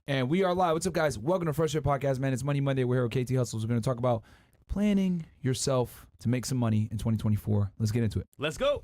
And we are live. What's up, guys? Welcome to Fresh Fit Podcast, man. It's Money Monday. We're here with KT Hustles. We're going to talk about planning yourself to make some money in 2024. Let's get into it. Let's go.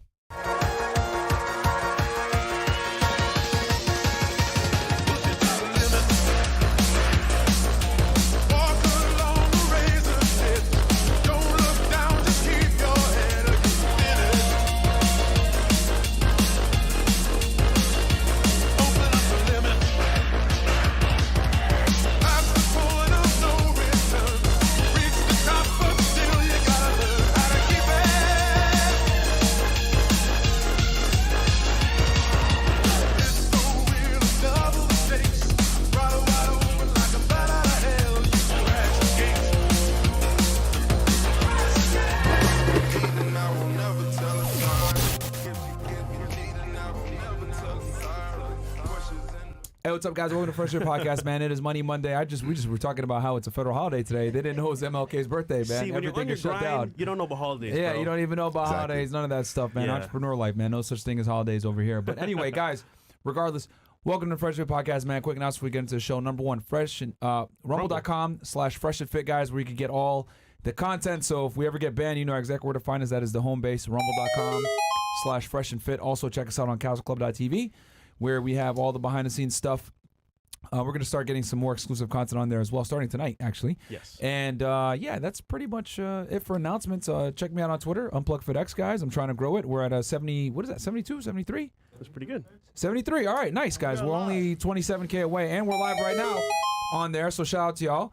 Hey, what's up, guys? Welcome to Fresh Fit Podcast, man. It is Money Monday. We just were talking about how it's a federal holiday today. They didn't know it was MLK's birthday, man. See, when Everything you're is on shut your grind, down. you don't know about holidays, Yeah, bro. you don't even know about Exactly. holidays. None of that stuff, man. Yeah. Entrepreneur life, man. No such thing as holidays over here. But anyway, guys, regardless, welcome to Fresh Fit Podcast, man. Quick announcement before we get into the show. Number one, rumble.com/freshfitfit, guys, where you can get all the content. So if we ever get banned, you know exactly where to find us. That is the home base, rumble.com/freshandfit. Also, check us out on couchclub.tv, where we have all the behind-the-scenes stuff. We're going to start getting some more exclusive content on there as well, starting tonight, actually. Yes. And, yeah, that's pretty much it for announcements. Check me out on Twitter, UplugfitX, guys. I'm trying to grow it. We're at 70, what is that, 72, 73? That's pretty good. 73. All right, nice, guys. We're only 27K away, and we're live right now on there, so shout out to y'all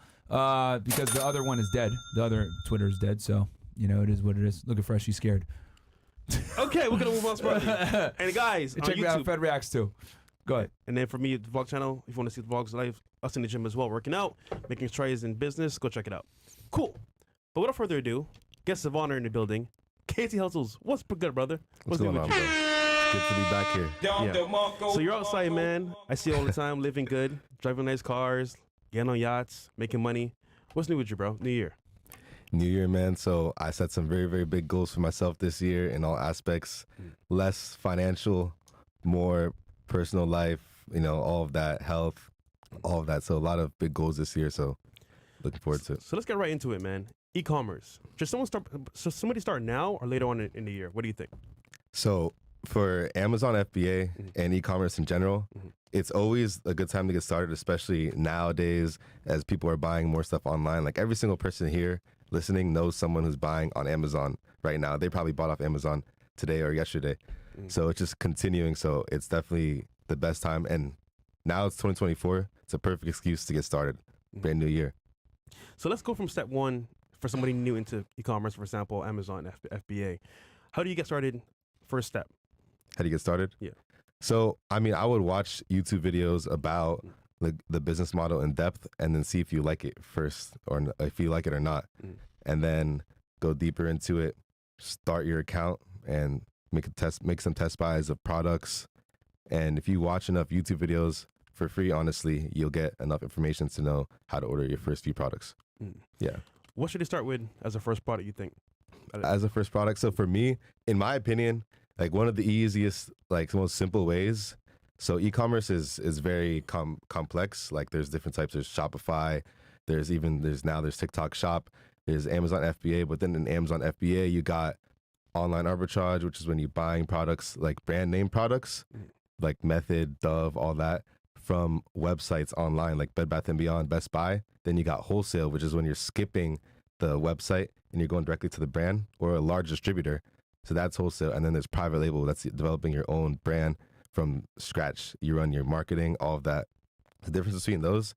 because the other one is dead. The other Twitter is dead, so, you know, it is what it is. Look at Fresh, he's scared. Okay, we're going to move on smartly. And guys, on Check me out on YouTube. Fed Reacts, too. Go ahead. And then for me, the vlog channel, if you want to see the vlogs live, us in the gym as well, working out, making strides in business, go check it out. Cool. But without further ado, guests of honor in the building, KT Hustles. What's good, brother? What's new going with on, you, bro? Good to be back here. Yeah. So you're outside, man. I see you all the time, living good, driving nice cars, getting on yachts, making money. What's new with you, bro? New year. New year, man. So I set some very, very big goals for myself this year in all aspects. Less financial, more personal life, you know, all of that, health, all of that. So a lot of big goals this year. So looking forward to it. So let's get right into it, man. E-commerce. Should somebody start now or later on in the year? What do you think? So for Amazon FBA and e-commerce in general, it's always a good time to get started, especially nowadays as people are buying more stuff online. Like every single person here listening knows someone who's buying on Amazon right now. They probably bought off Amazon today or yesterday. So it's just continuing. So it's definitely the best time. And now it's 2024. It's a perfect excuse to get started. Brand new year. So let's go from step one for somebody new into e-commerce, for example, Amazon FBA. How do you get started? First step. How do you get started? Yeah. So, I mean, I would watch YouTube videos about the business model in depth and then see if you like it first or if you like it or not. And then go deeper into it, start your account and make some test buys of products. And if you watch enough YouTube videos for free, honestly, you'll get enough information to know how to order your first few products. Yeah. What should they start with as a first product, you think? As a first product. So for me, in my opinion, like one of the easiest, like most simple ways. So e-commerce is very complex. Like there's different types. There's Shopify. There's TikTok Shop. There's Amazon FBA. But then in Amazon FBA, you got online arbitrage, which is when you're buying products like brand name products, like Method, Dove, all that from websites online like Bed Bath & Beyond, Best Buy. Then you got wholesale, which is when you're skipping the website and you're going directly to the brand or a large distributor. So that's wholesale. And then there's private label. That's developing your own brand from scratch. You run your marketing, all of that. The difference between those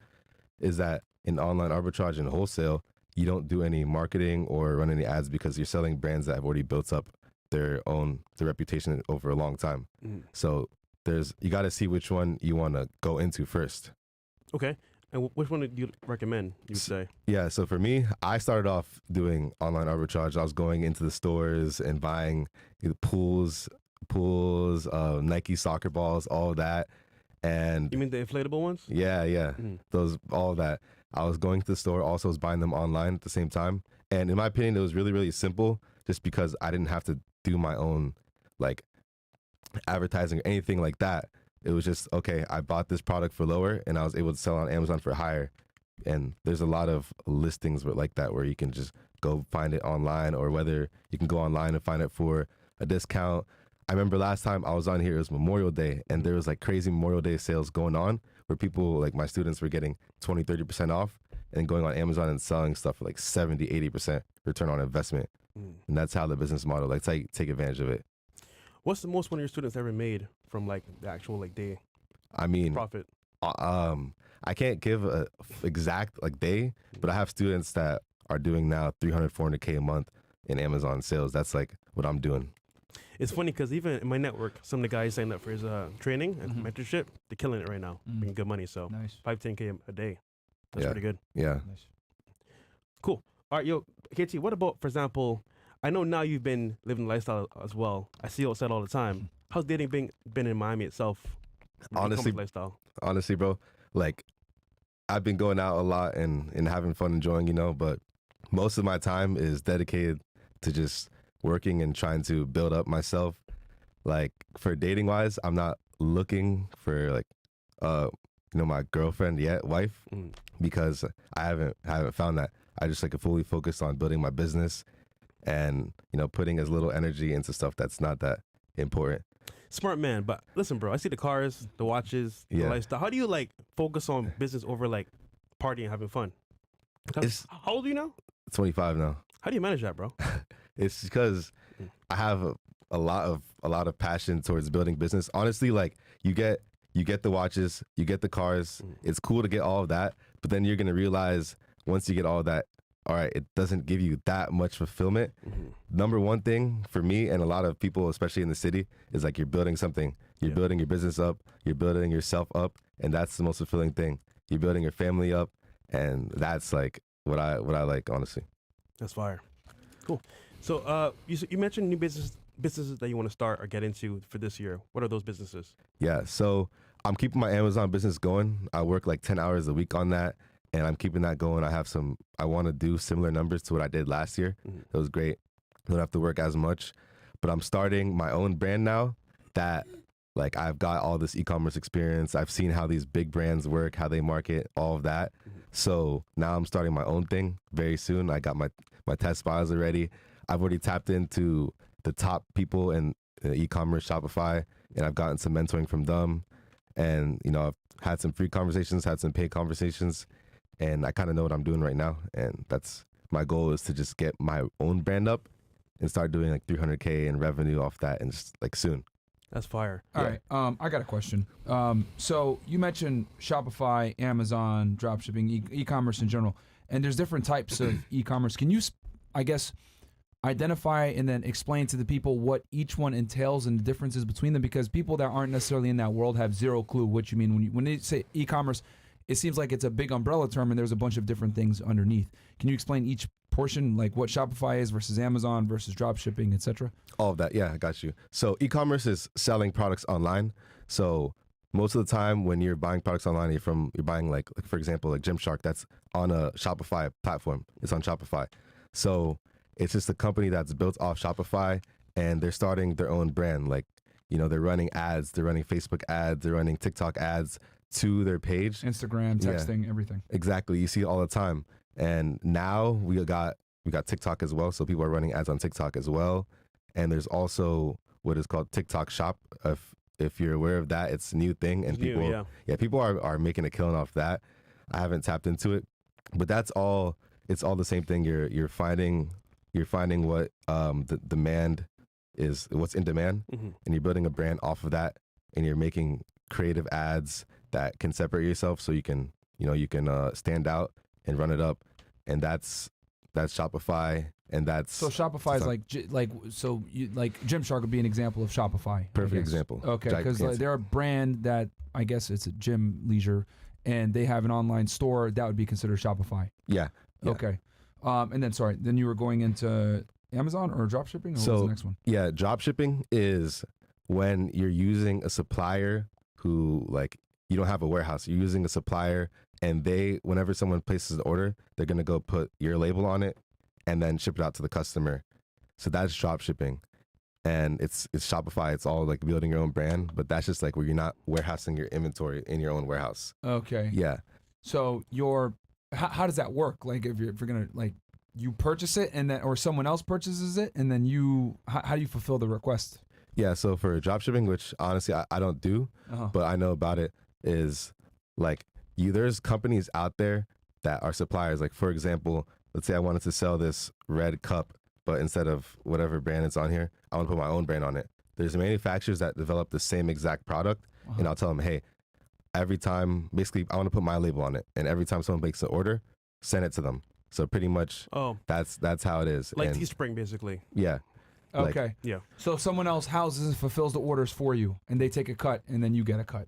is that in online arbitrage and wholesale, you don't do any marketing or run any ads because you're selling brands that have already built up their reputation over a long time. So you got to see which one you want to go into first. Okay. And which one do you recommend, you would say? Yeah, so for me, I started off doing online arbitrage. I was going into the stores and buying pools, Nike soccer balls, all of that. And You mean the inflatable ones? yeah. Those, all of that. I was going to the store, also was buying them online at the same time. And in my opinion, it was really, really simple just because I didn't have to do my own like advertising or anything like that. It was just, okay, I bought this product for lower and I was able to sell on Amazon for higher. And there's a lot of listings like that where you can just go find it online, or whether you can go online and find it for a discount. I remember last time I was on here, it was Memorial Day, and there was like crazy Memorial Day sales going on where people, like my students, were getting 20, 30% off and going on Amazon and selling stuff for like 70, 80% return on investment. And that's how the business model, like, that's how you take advantage of it. What's the most one of your students ever made from like the actual like day I mean, profit? I can't give a exact like day, but I have students that are doing now 300, 400K a month in Amazon sales. That's like what I'm doing. It's funny because even in my network, some of the guys signed up for his training and mentorship. They're killing it right now, making good money. So Nice. 5-10K a day. That's Yeah. pretty good. Yeah. Nice. Cool. All right, yo, KT, what about, for example, I know now you've been living the lifestyle as well. I see you outside all the time. How's dating been in Miami itself? Honestly, lifestyle. Honestly, bro, like I've been going out a lot and having fun, enjoying, but most of my time is dedicated to just working and trying to build up myself. Like for dating wise, I'm not looking for like, my girlfriend yet, wife, because I haven't found that. I just like fully focused on building my business and, putting as little energy into stuff that's not that important. Smart man, but listen, bro, I see the cars, the watches, the Yeah. lifestyle. How do you like focus on business over like partying and having fun? How old are you now? 25 now. How do you manage that, bro? It's because I have a lot of passion towards building business. Honestly, like you get the watches, you get the cars. It's cool to get all of that, but then you're gonna realize once you get all of that, all right, it doesn't give you that much fulfillment. Number one thing for me and a lot of people, especially in the city, is like you're building something. You're building your business up. You're building yourself up, and that's the most fulfilling thing. You're building your family up, and that's like what I like, honestly. That's fire. Cool. So you mentioned new businesses that you want to start or get into for this year. What are those businesses? Yeah, so I'm keeping my Amazon business going. I work like 10 hours a week on that, and I'm keeping that going. I want to do similar numbers to what I did last year. It was great. I don't have to work as much, but I'm starting my own brand now that like I've got all this e-commerce experience. I've seen how these big brands work, how they market, all of that. So now I'm starting my own thing very soon. I got my test files already. I've already tapped into the top people in e-commerce, Shopify, and I've gotten some mentoring from them. And, I've had some free conversations, had some paid conversations, and I kind of know what I'm doing right now. And that's my goal, is to just get my own brand up and start doing like 300K in revenue off that, and just like soon. That's fire. All right. I got a question. So you mentioned Shopify, Amazon, dropshipping, e-commerce in general, and there's different types of e-commerce. Can you, I guess, identify and then explain to the people what each one entails and the differences between them? Because people that aren't necessarily in that world have zero clue what you mean when they say e-commerce. It seems like it's a big umbrella term, and there's a bunch of different things underneath. Can you explain each portion, like what Shopify is versus Amazon versus dropshipping, etc.? All of that, yeah, I got you. So e-commerce is selling products online. So most of the time when you're buying products online, you're buying like for example, like Gymshark, that's on a Shopify platform. It's on Shopify. So it's just a company that's built off Shopify, and they're starting their own brand. Like, they're running ads, they're running Facebook ads, they're running TikTok ads to their page. Instagram, texting, everything. Exactly. You see it all the time. And now we got TikTok as well. So people are running ads on TikTok as well. And there's also what is called TikTok Shop. If you're aware of that, it's a new thing. And people are making a killing off that. I haven't tapped into it, but that's all. It's all the same thing. You're finding what the demand is, what's in demand, and you're building a brand off of that, and you're making creative ads that can separate yourself, so you can stand out and run it up, and that's Shopify, and that's so Shopify is like Gymshark would be an example of Shopify. Perfect example. Okay, because they're a brand that I guess it's a gym leisure, and they have an online store that would be considered Shopify. Yeah. Okay, and then you were going into Amazon or dropshipping, or what was the next one? Yeah, dropshipping is when you're using a supplier who, like, you don't have a warehouse. You're using a supplier, and whenever someone places an order, they're going to go put your label on it and then ship it out to the customer. So that's drop shipping. and it's Shopify. It's all like building your own brand, but that's just like where you're not warehousing your inventory in your own warehouse. Okay. Yeah. So how does that work? Like if you're gonna like you purchase it and then or someone else purchases it and then how do you fulfill the request? Yeah. So for drop shipping, which honestly I don't do, but I know about it, is like there's companies out there that are suppliers. Like for example, let's say I wanted to sell this red cup, but instead of whatever brand it's on here, I want to put my own brand on it. There's manufacturers that develop the same exact product, and I'll tell them, hey, every time, basically, I want to put my label on it, and every time someone makes an order, send it to them. So pretty much, that's how it is. Like and Teespring, basically. yeah. Okay. Yeah. So someone else houses and fulfills the orders for you, and they take a cut, and then you get a cut.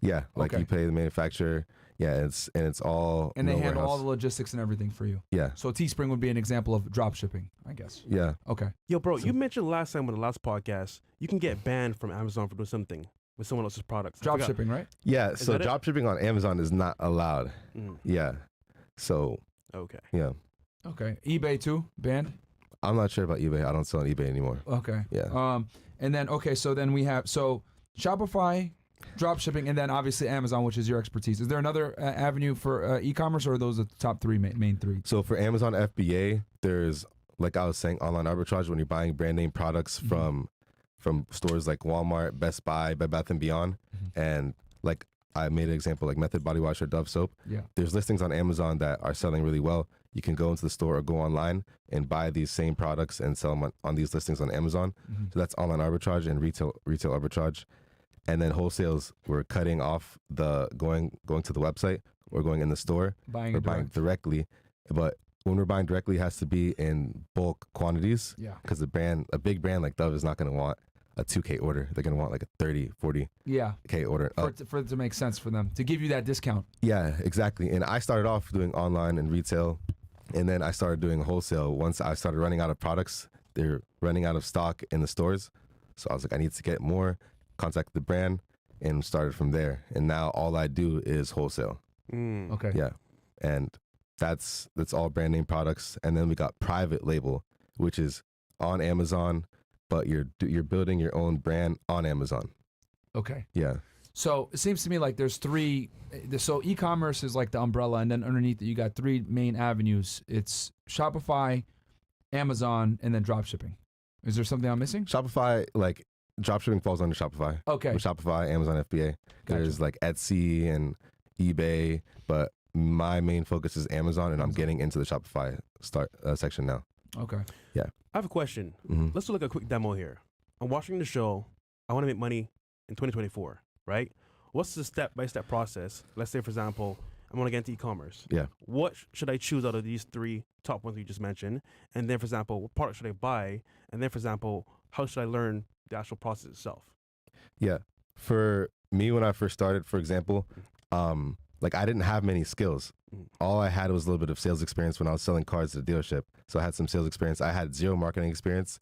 Yeah, like Okay. you pay the manufacturer. Yeah, it's all And they no handle all warehouse. the logistics and everything for you. Yeah, So Teespring would be an example of drop shipping, I guess. yeah. Okay. Yo, bro, you mentioned last time on the last podcast, you can get banned from Amazon for doing something with someone else's products. I Drop forgot. shipping, right? Yeah, so that it? drop shipping on Amazon is not allowed. Mm, Yeah, so okay. yeah, Okay. eBay too, banned? I'm not sure about eBay. I don't sell on eBay anymore. Okay. Yeah. And then so then we have Shopify, drop shipping, and then obviously Amazon, which is your expertise. Is there another avenue for e-commerce, or are those the top three main three? So for Amazon FBA, there's, like I was saying, online arbitrage when you're buying brand name products from stores like Walmart, Best Buy, Bed Bath & Beyond, and like I made an example like Method Body Wash or Dove soap. Yeah. There's listings on Amazon that are selling really well. You can go into the store or go online and buy these same products and sell them on these listings on Amazon. So that's online arbitrage and retail arbitrage. And then wholesales, we're cutting off the going to the website or going in the store. Buying We're it buying directly. But when we're buying directly, it has to be in bulk quantities. Yeah. Because a big brand like Dove is not going to want a 2K order. They're going to want like a 30, 40K Yeah. order. For it to make sense for them, to give you that discount. Yeah, exactly. And I started off doing online and retail, and then I started doing wholesale. Once I started running out of products, they're running out of stock in the stores. So I was like, I need to get more, contacted the brand, and started from there. And now all I do is wholesale. Mm. Okay. Yeah. And that's all brand name products. And then we got private label, which is on Amazon, but you're building your own brand on Amazon. Okay. Yeah. So it seems to me like there's three. So e-commerce is like the umbrella, and then underneath it you got three main avenues. It's Shopify, Amazon, and then drop shipping. Is there something I'm missing? Shopify, like dropshipping falls under Shopify. Okay. With Shopify, Amazon FBA. Gotcha. There's like Etsy and eBay, but my main focus is Amazon, and I'm getting into the Shopify section now. Okay. I have a question. Mm-hmm. Let's do like a quick demo here. I'm watching the show. I want to make money in 2024, right? What's the step-by-step process? Let's say, for example, I want to get into e-commerce. Yeah. What should I choose out of these three top ones you just mentioned? And then, for example, what product should I buy? And then, for example, how should I learn the actual process itself? Yeah. For me, when I first started, for example, like I didn't have many skills. All I had was a little bit of sales experience when I was selling cars at the dealership. So I had some sales experience. I had zero marketing experience.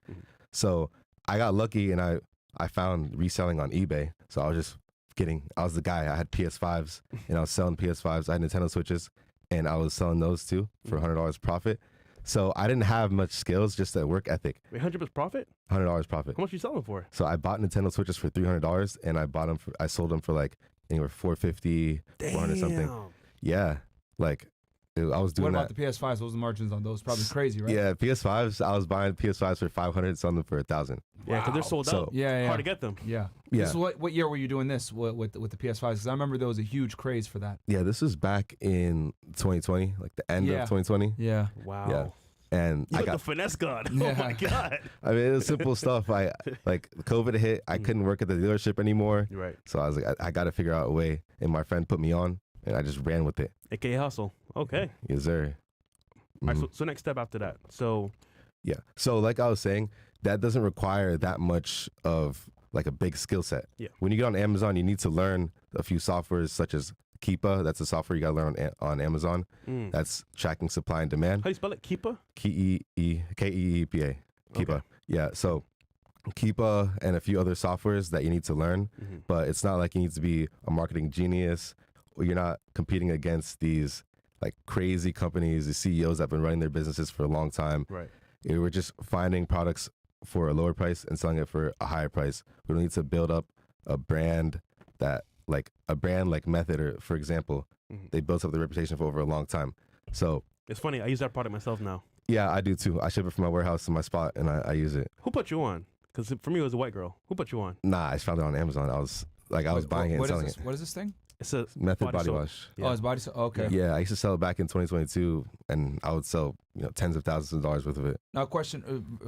So I got lucky and I found reselling on eBay. So I was the guy. I had PS5s and I was selling PS5s. I had Nintendo Switches and I was selling those too for $100 profit. So I didn't have much skills, just a work ethic. Wait, 100% profit? $100 profit. How much are you selling for? So I bought Nintendo Switches for $300 and I sold them for like anywhere $450, $400 something. Yeah. Like I was doing What about that. the PS5s? Those margins on those probably crazy, right? Yeah, PS5s. I was buying PS5s for $500, selling them for $1,000. Yeah, because they're Wow. sold So- out. Yeah. Hard to get them. Yeah. Yeah. This is what year were you doing this with the PS5s? Because I remember there was a huge craze for that. Yeah, this was back in 2020, like the end Yeah. of 2020. Yeah. Wow. Yeah. And You I got the got, finesse god. Yeah. Oh my god. I mean, it was simple stuff. Like COVID hit, I couldn't work at the dealership anymore. You're right. So I was like, I got to figure out a way. And my friend put me on and I just ran with it. AKA hustle. Okay. Yes, sir. All right, Mhm. so next step after that. So Yeah. So like I was saying, that doesn't require that much of like a big skill set. Yeah. When you get on Amazon, you need to learn a few softwares such as Keepa. That's a software you got to learn on Amazon. That's tracking supply and demand. how do you spell it? Keepa? Keepa. Keepa. Okay. Yeah. So Keepa and a few other softwares that you need to learn, but it's not like you need to be a marketing genius or you're not competing against these like crazy companies, the CEOs that have been running their businesses for a long time. Right. We're just finding products for a lower price and selling it for a higher price. We don't need to build up a brand like Method, or for example, they built up the reputation for over a long time. So It's funny. I use that product myself now. yeah, I do too. I ship it from my warehouse to my spot, and I use it. Who put you on? Because for me, it was a white girl. Who put you on? Nah, I just found it on Amazon. I was buying it and selling it. What is this thing? It's a Method body soap. wash. Yeah. Oh, it's body soap. Okay. Yeah, I used to sell it back in 2022, and I would sell tens of thousands of dollars worth of it. Now, question,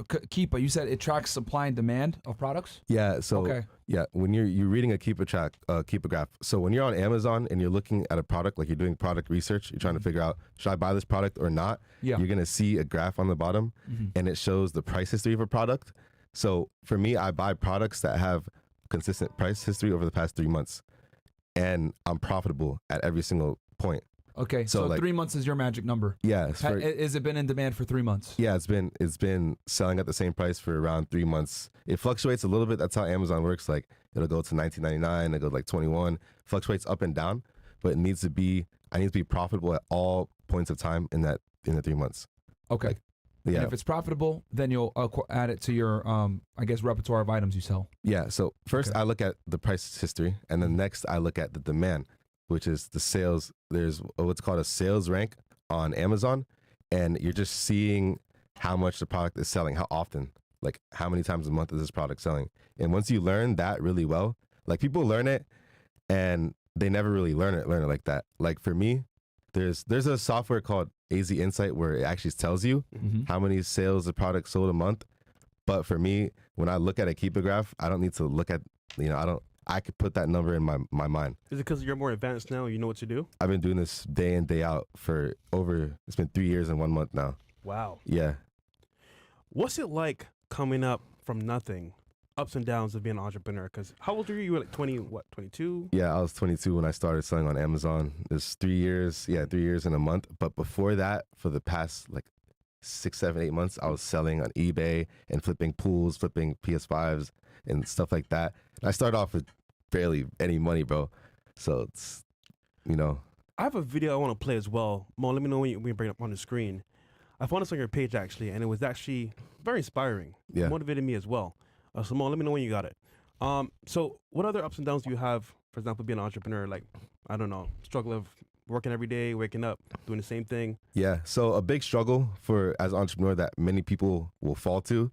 Keepa, you said it tracks supply and demand of products? Yeah, so Okay. yeah, when you're reading a Keepa graph. So when you're on Amazon and you're looking at a product, like you're doing product research, you're trying to figure out, should I buy this product or not? Yeah. You're gonna see a graph on the bottom, and it shows the price history of a product. So for me, I buy products that have consistent price history over the past 3 months, and I'm profitable at every single point. Okay, so like- 3 months is your magic number. Yeah, it's for- Has it been in demand for 3 months? yeah, it's been selling at the same price for around 3 months. It fluctuates a little bit. That's how Amazon works. Like it'll go to $19.99, it'll go to like 21, fluctuates up and down, but I need to be profitable at all points of time in the 3 months. Okay. Yeah. And if it's profitable, then you'll add it to your, I guess, repertoire of items you sell. Yeah. So first I look at the price history, and then next I look at the demand, which is the sales. There's what's called a sales rank on Amazon, and you're just seeing how much the product is selling, how often, like how many times a month is this product selling. And once you learn that really well, like people learn it and they never really learn it like that. Like for me, there's a software called AZ Insight where it actually tells you how many sales the product sold a month. But for me, when I look at a Keepa graph, I don't need to look at, I could put that number in my mind. Is it because you're more advanced now? You know what to do? I've been doing this day in, day out for it's been 3 years and 1 month now. Wow. Yeah. What's it like coming up from nothing? Ups and downs of being an entrepreneur. Because how old are you? You were like 22? Yeah, I was 22 when I started selling on Amazon. It's 3 years. Yeah, 3 years and a month. But before that, for the past like 6, 7, 8 months, I was selling on eBay and flipping pools, flipping PS5s and stuff like that. And I started off with barely any money, bro. So it's, I have a video I want to play as well. Mo, let me know when you bring it up on the screen. I found this on your page actually, and it was actually very inspiring. Yeah. It motivated me as well. So Mo, let me know when you got it. So what other ups and downs do you have, for example, being an entrepreneur? Like, I don't know, struggle of working every day, waking up, doing the same thing. Yeah. So a big struggle as an entrepreneur that many people will fall to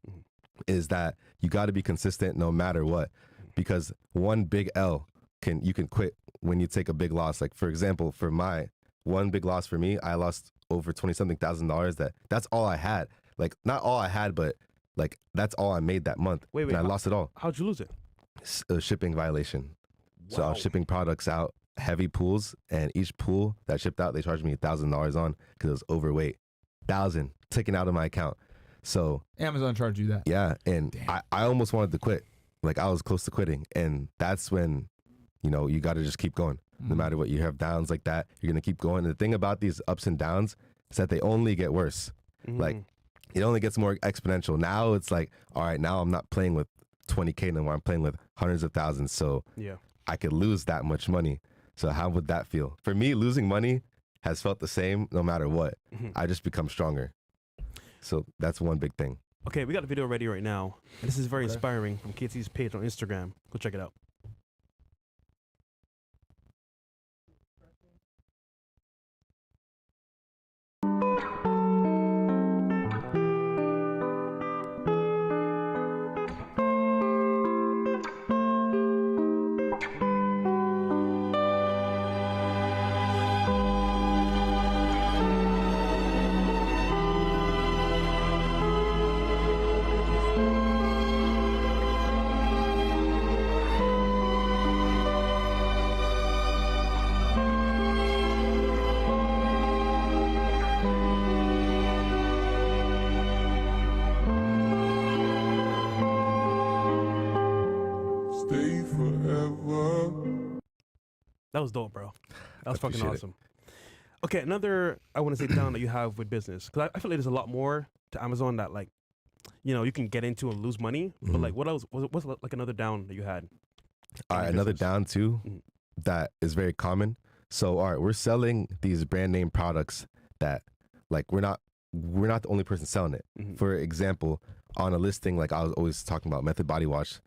is that you got to be consistent no matter what, because one big L you can quit when you take a big loss. Like for example, for my one big loss for me, I lost over $20-something thousand. That's all I had. Like not all I had, but like that's all I made that month. Wait, and I how- lost it all. How'd you lose it? A shipping violation. So I was shipping products out, heavy pools, and each pool that shipped out, they charged me $1,000 on because it was overweight. 1,000 taken out of my account. So Amazon charged you that. yeah, and I almost wanted to quit. Like I was close to quitting, and that's when, you got to just keep going. No matter what, you have downs like that, you're gonna keep going. And the thing about these ups and downs is that they only get worse. Like it only gets more exponential. Now it's like, all right, now I'm not playing with 20K no more. I'm playing with hundreds of thousands. So Yeah. I could lose that much money. So how would that feel? For me, losing money has felt the same no matter what. I just become stronger. So that's one big thing. Okay, we got a video ready right now. And this is very inspiring from KT's page on Instagram. Go check it out. Stay forever. That was dope, bro. That was I fucking appreciate it. awesome. Okay, another I want to say down that you have with business, because I feel like there's a lot more to Amazon that like, you can get into and lose money. But like, what else? What's like another down that you had? All right, your another business? down too that is very common. So, all right, we're selling these brand name products that like we're not we're not the only person selling it. For example, on a listing, like I was always talking about Method Body Wash,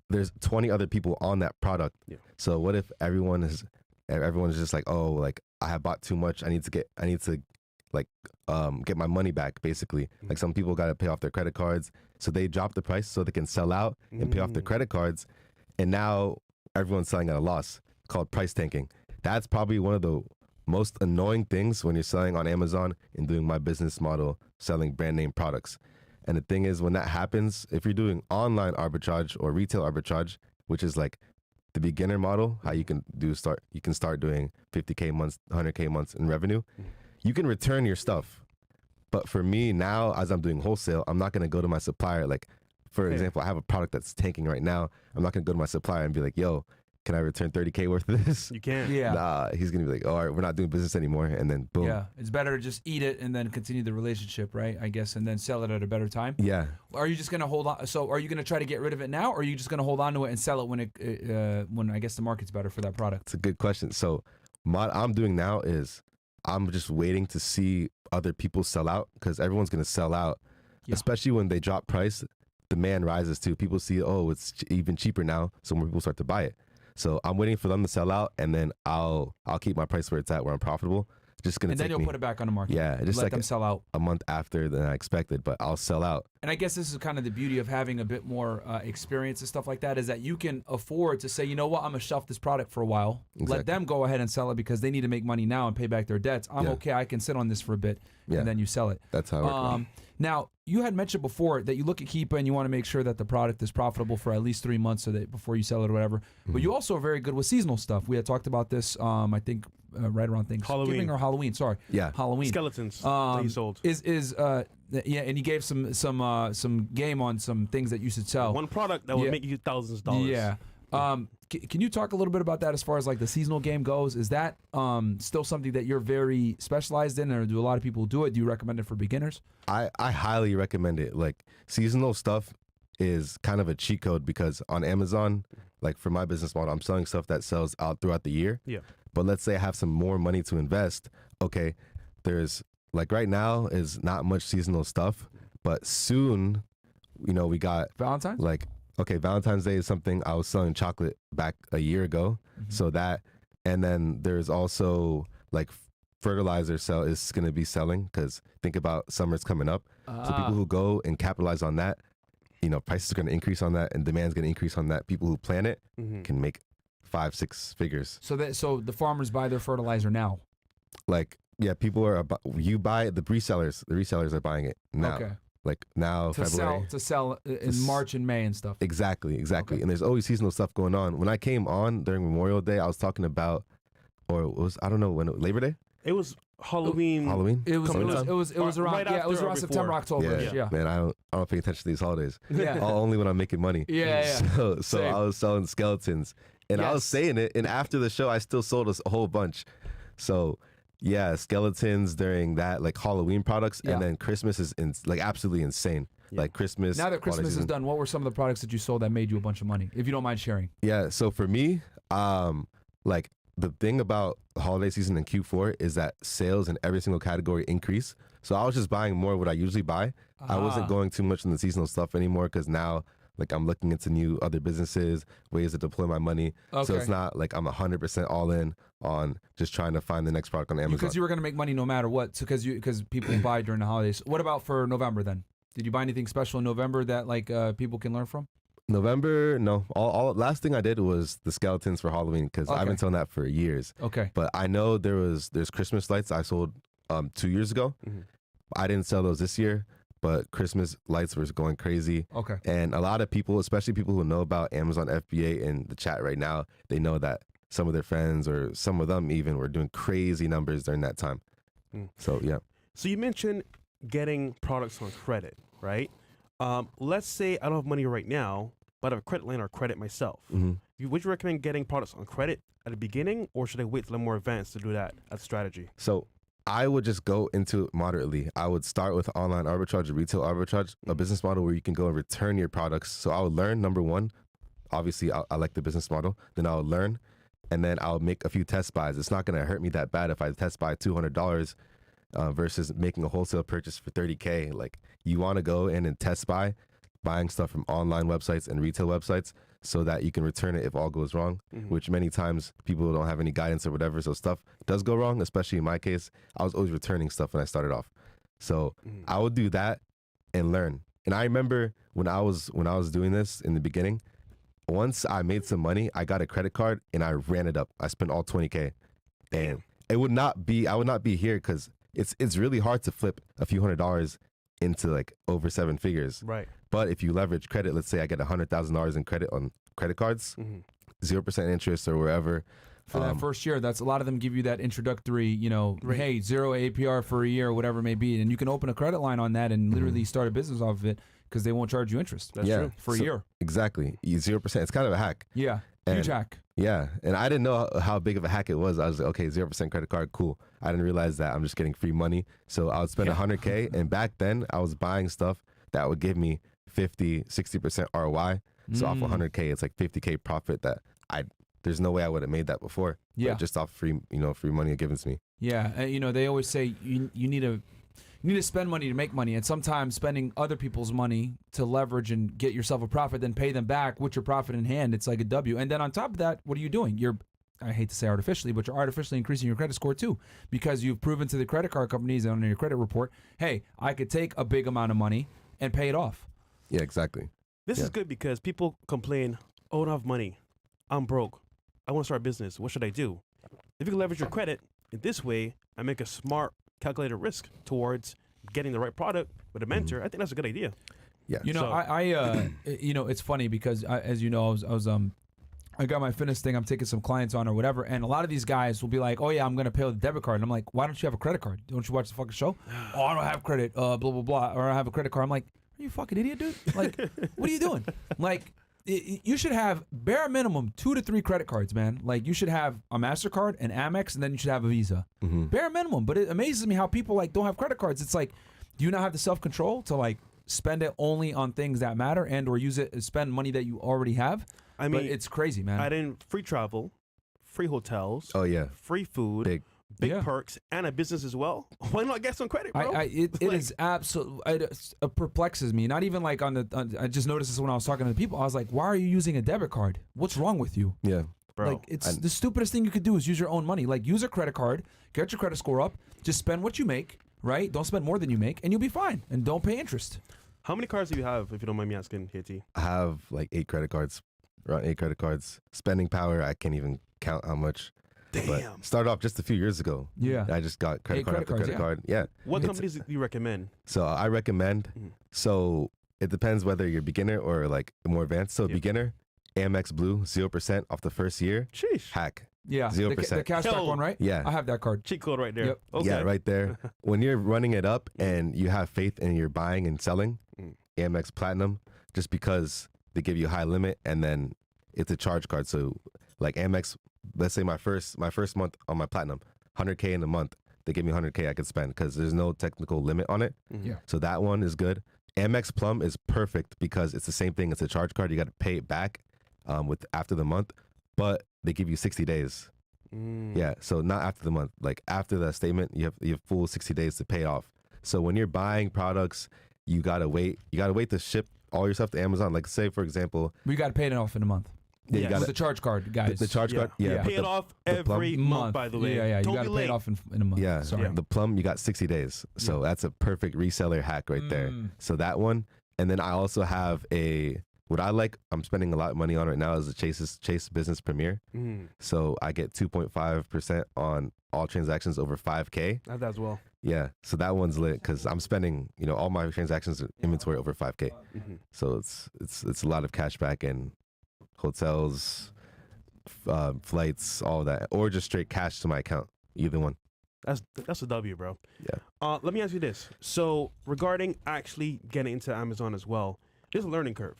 there's 20 other people on that product. So what if everyone's just like, oh, like I have bought too much. I need to like get my money back, basically. Like some people got to pay off their credit cards, so they drop the price so they can sell out and pay off their credit cards, and now everyone's selling at a loss, called price tanking. That's probably one of the most annoying things when you're selling on Amazon and doing my business model, selling brand name products. And the thing is, when that happens, if you're doing online arbitrage or retail arbitrage, which is like the beginner model, how you can start doing 50K months, 100K months in revenue, you can return your stuff. But for me now, as I'm doing wholesale, I'm not going to go to my supplier. Like, for example, I have a product that's tanking right now. I'm not going to go to my supplier and be like, yo, can I return 30K worth of this? You can't. Yeah. Nah, he's going to be like, all right, we're not doing business anymore. And then boom. Yeah. It's better to just eat it and then continue the relationship, right? I guess, and then sell it at a better time. Yeah. Are you just going to hold on? So are you going to try to get rid of it now, or are you just going to hold on to it and sell it when I guess the market's better for that product? It's a good question. So what I'm doing now is I'm just waiting to see other people sell out, because everyone's going to sell out, especially when they drop price. Demand rises too. People see, oh, it's even cheaper now, so more people start to buy it. So I'm waiting for them to sell out, and then I'll keep my price where it's at, where I'm profitable. Just gonna. And then you'll put it back on the market. Yeah, just let like them sell out a month after than I expected, but I'll sell out. And I guess this is kind of the beauty of having a bit more experience and stuff like that, is that you can afford to say, you know what, I'm gonna shelf this product for a while. Exactly. Let them go ahead and sell it because they need to make money now and pay back their debts. I'm okay. I can sit on this for a bit, and then you sell it. That's how it works. Now, you had mentioned before that you look at Keepa and you want to make sure that the product is profitable for at least 3 months so that before you sell it or whatever. But you also are very good with seasonal stuff. We had talked about this, I think, right around Thanksgiving or Halloween. Sorry. Yeah. Halloween. Skeletons that you sold. Yeah, and you gave some game on some things that you should sell. One product that would make you thousands of dollars. Yeah. Can you talk a little bit about that as far as like the seasonal game goes? Is that still something that you're very specialized in, or do a lot of people do it? Do you recommend it for beginners? I highly recommend it. Like, seasonal stuff is kind of a cheat code, because on Amazon, like for my business model, I'm selling stuff that sells out throughout the year. Yeah. But let's say I have some more money to invest. Okay, there's like right now is not much seasonal stuff, but soon, we got Valentine's? like, okay, Valentine's Day is something. I was selling chocolate back a year ago. So that, and then there's also like fertilizer is going to be selling, because think about summer's coming up. So people who go and capitalize on that, prices are going to increase on that and demand's going to increase on that. People who plant it can make 5-6 figures. So the farmers buy their fertilizer now. Like, yeah, people are, you buy it, the resellers are buying it now. Okay. Like now, February. To sell in March and May and stuff. Exactly. Okay. And there's always seasonal stuff going on. When I came on during Memorial Day, I was talking about, or it was, I don't know, Labor Day? It was Halloween. It was around right it was after or around September, before. October. Yeah. Man, I don't pay attention to these holidays. Yeah. Only when I'm making money. Yeah. So Same. I was selling skeletons, and I was saying it, and after the show, I still sold a whole bunch. So yeah, skeletons during that, like Halloween products, and then Christmas is like absolutely insane. Like Christmas. Now that Christmas is done, what were some of the products that you sold that made you a bunch of money, if you don't mind sharing? Yeah, so for me, like the thing about the holiday season in Q4 is that sales in every single category increase. So I was just buying more of what I usually buy. I wasn't going too much in the seasonal stuff anymore, because now like I'm looking into new other businesses, ways to deploy my money. Okay. So it's not like I'm 100% all in on just trying to find the next product on Amazon. Because you were going to make money no matter what, because people buy during the holidays. What about for November then? Did you buy anything special in November that like people can learn from? November, no. All last thing I did was the skeletons for Halloween, because I've been selling that for years. Okay. But I know there's Christmas lights I sold 2 years ago. I didn't sell those this year, but Christmas lights were going crazy. Okay. And a lot of people, especially people who know about Amazon FBA in the chat right now, they know that some of their friends or some of them even were doing crazy numbers during that time. So yeah. So you mentioned getting products on credit, right? Let's say I don't have money right now, but I have a credit line or credit myself. Would you recommend getting products on credit at the beginning, or should I wait till I'm more advanced to do that as a strategy? So I would just go into it moderately. I would start with online arbitrage or retail arbitrage, a business model where you can go and return your products. So I would learn, number one, obviously I like the business model. Then I would learn, and then I'll make a few test buys. It's not going to hurt me that bad if I test buy $200 versus making a wholesale purchase for 30K. Like you want to go in and test buying stuff from online websites and retail websites so that you can return it if all goes wrong, which many times people don't have any guidance or whatever. So stuff does go wrong, especially in my case. I was always returning stuff when I started off. So I would do that and learn. And I remember when I was doing this in the beginning, once I made some money, I got a credit card and I ran it up. I spent all 20K. And I would not be here because it's really hard to flip a few $100s into like over 7 figures. Right. But if you leverage credit, let's say I get $100,000 in credit on credit cards, 0% interest or wherever. For that first year, that's a lot of them give you that introductory, hey, 0 APR for a year or whatever it may be. And you can open a credit line on that and literally start a business off of it because they won't charge you interest. That's true. For a year. Exactly. 0%. It's kind of a hack. Yeah. Huge hack. Yeah. And I didn't know how big of a hack it was. I was like, okay, 0% credit card, cool. I didn't realize that I'm just getting free money. So I would spend 100K. And back then I was buying stuff that would give me 50, 60% ROI. So off 100K, it's like 50K profit that there's no way I would have made that before. Yeah. But just off free money given to me. Yeah. They always say you need to spend money to make money. And sometimes spending other people's money to leverage and get yourself a profit, then pay them back with your profit in hand. It's like a W. And then on top of that, what are you doing? I hate to say artificially, but you're artificially increasing your credit score too, because you've proven to the credit card companies on your credit report, hey, I could take a big amount of money and pay it off. Yeah, exactly. This is good because people complain, oh, I don't have money. I'm broke. I want to start a business. What should I do? If you can leverage your credit in this way and make a smart, calculated risk towards getting the right product with a mentor, I think that's a good idea. Yeah. It's funny because as you know, I got my fitness thing. I'm taking some clients on or whatever, and a lot of these guys will be like, "Oh yeah, I'm gonna pay with a debit card." And I'm like, "Why don't you have a credit card? Don't you watch the fucking show?" "Oh, I don't have credit. Blah blah blah. Or I have a credit card." I'm like, "Are you a fucking idiot, dude? Like, what are you doing? Like, you should have bare minimum 2 to 3 credit cards, man. Like, you should have a MasterCard, an Amex, and then you should have a Visa. Bare minimum. But it amazes me how people like don't have credit cards. It's like, do you not have the self-control to like spend it only on things that matter and or spend money that you already have? I mean, it's crazy, man. Add in free travel, free hotels. Oh yeah. Free food. Big perks and a business as well. Why not get some credit, bro? It is absolutely, it perplexes me. Not even like I just noticed this when I was talking to the people. I was like, why are you using a debit card? What's wrong with you? Yeah. Bro. Like, it's the stupidest thing you could do is use your own money. Like, use a credit card, get your credit score up, just spend what you make, right? Don't spend more than you make, and you'll be fine. And don't pay interest. How many cards do you have, if you don't mind me asking, KT? I have like 8 credit cards. Around 8 credit cards. Spending power, I can't even count how much. Damn. But started off just a few years ago. Yeah. I just got credit card after credit card. Yeah. What companies do you recommend? So I recommend, so it depends whether you're beginner or like more advanced. So beginner, Amex Blue, 0% off the first year. Sheesh. Hack. Yeah. 0%. The cashback one, right? Yeah. I have that card. Cheat code right there. Yep. Okay. Yeah, right there. When you're running it up and you have faith and you're buying and selling, Amex Platinum, just because they give you a high limit and then it's a charge card. So like Amex, let's say my first month on my Platinum, 100K in a month, they give me 100K I could spend because there's no technical limit on it. Yeah. So that one is good. Amex Plum is perfect because it's the same thing. It's a charge card. You got to pay it back with after the month, but they give you 60 days. Yeah. So not after the month, like after the statement, you have full 60 days to pay off. So when you're buying products, you gotta wait. You gotta wait to ship all your stuff to Amazon. Like say for example, we got to pay it off in a month. Yeah, you got With the charge card, guys. The charge card, yeah. Pay it off every month, by the way. Yeah. You Don't got be to pay it late. off in a month. Yeah, Sorry. the Plum, you got 60 days. So that's a perfect reseller hack right there. So that one. And then I also have what I like, I'm spending a lot of money on right now is the Chase Business Premier. So I get 2.5% on all transactions over 5K. I have that as well. Yeah, so that one's lit because I'm spending, all my transactions inventory over 5K. So it's a lot of cash back and hotels, flights, all that, or just straight cash to my account. Either one. That's a W, bro. Yeah. Let me ask you this. So regarding actually getting into Amazon as well, there's a learning curve.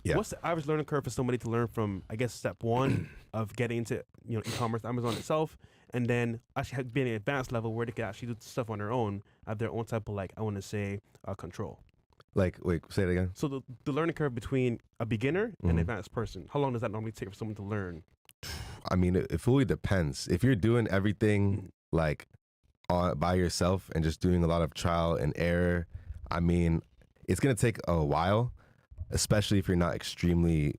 Yeah. What's the average learning curve for somebody to learn from, I guess, step 1 of getting into e-commerce, Amazon itself, and then actually being an advanced level where they can actually do stuff on their own, have their own type of, like, I want to say, control. Like, wait, say it again. So the learning curve between a beginner and an advanced person, how long does that normally take for someone to learn? I mean, it fully depends. If you're doing everything like by yourself and just doing a lot of trial and error, I mean, it's gonna take a while, especially if you're not extremely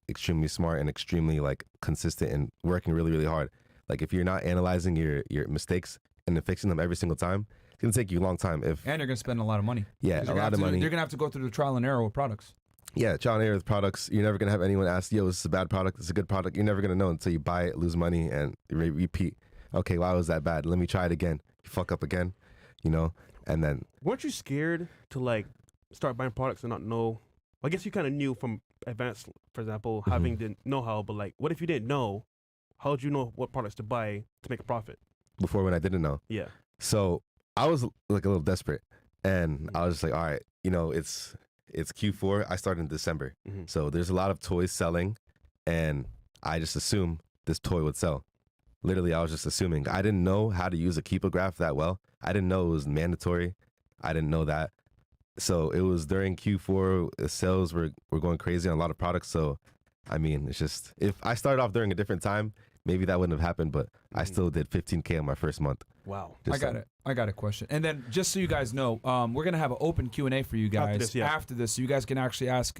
smart and extremely like consistent and working really, really hard. Like if you're not analyzing your mistakes and then fixing them every single time, it's gonna take you a long time. And you're gonna spend a lot of money. Yeah, a lot of money. You're gonna have to go through the trial and error with products. Yeah, trial and error with products. You're never gonna have anyone ask, "Yo, is this a bad product? This is a good product." You're never gonna know until you buy it, lose money, and repeat. Okay, why was that bad? Let me try it again. You fuck up again, you know, and then. Weren't you scared to like start buying products and not know? I guess you kind of knew from advanced, for example, having the know-how. But like, what if you didn't know? How would you know what products to buy to make a profit? Before, when I didn't know. Yeah. So I was like a little desperate, and I was just like, all right, you know, it's Q4. I started in December, so there's a lot of toys selling, and I just assumed this toy would sell. Literally, I was just assuming. I didn't know how to use a keepograph that well. I didn't know it was mandatory. I didn't know that. So it was during Q4, the sales were going crazy on a lot of products. So, I mean, it's just, if I started off during a different time, maybe that wouldn't have happened, but I still did 15K on my first month. Wow. I got a question. And then just so you guys know, we're going to have an open Q&A for you guys after this. So you guys can actually ask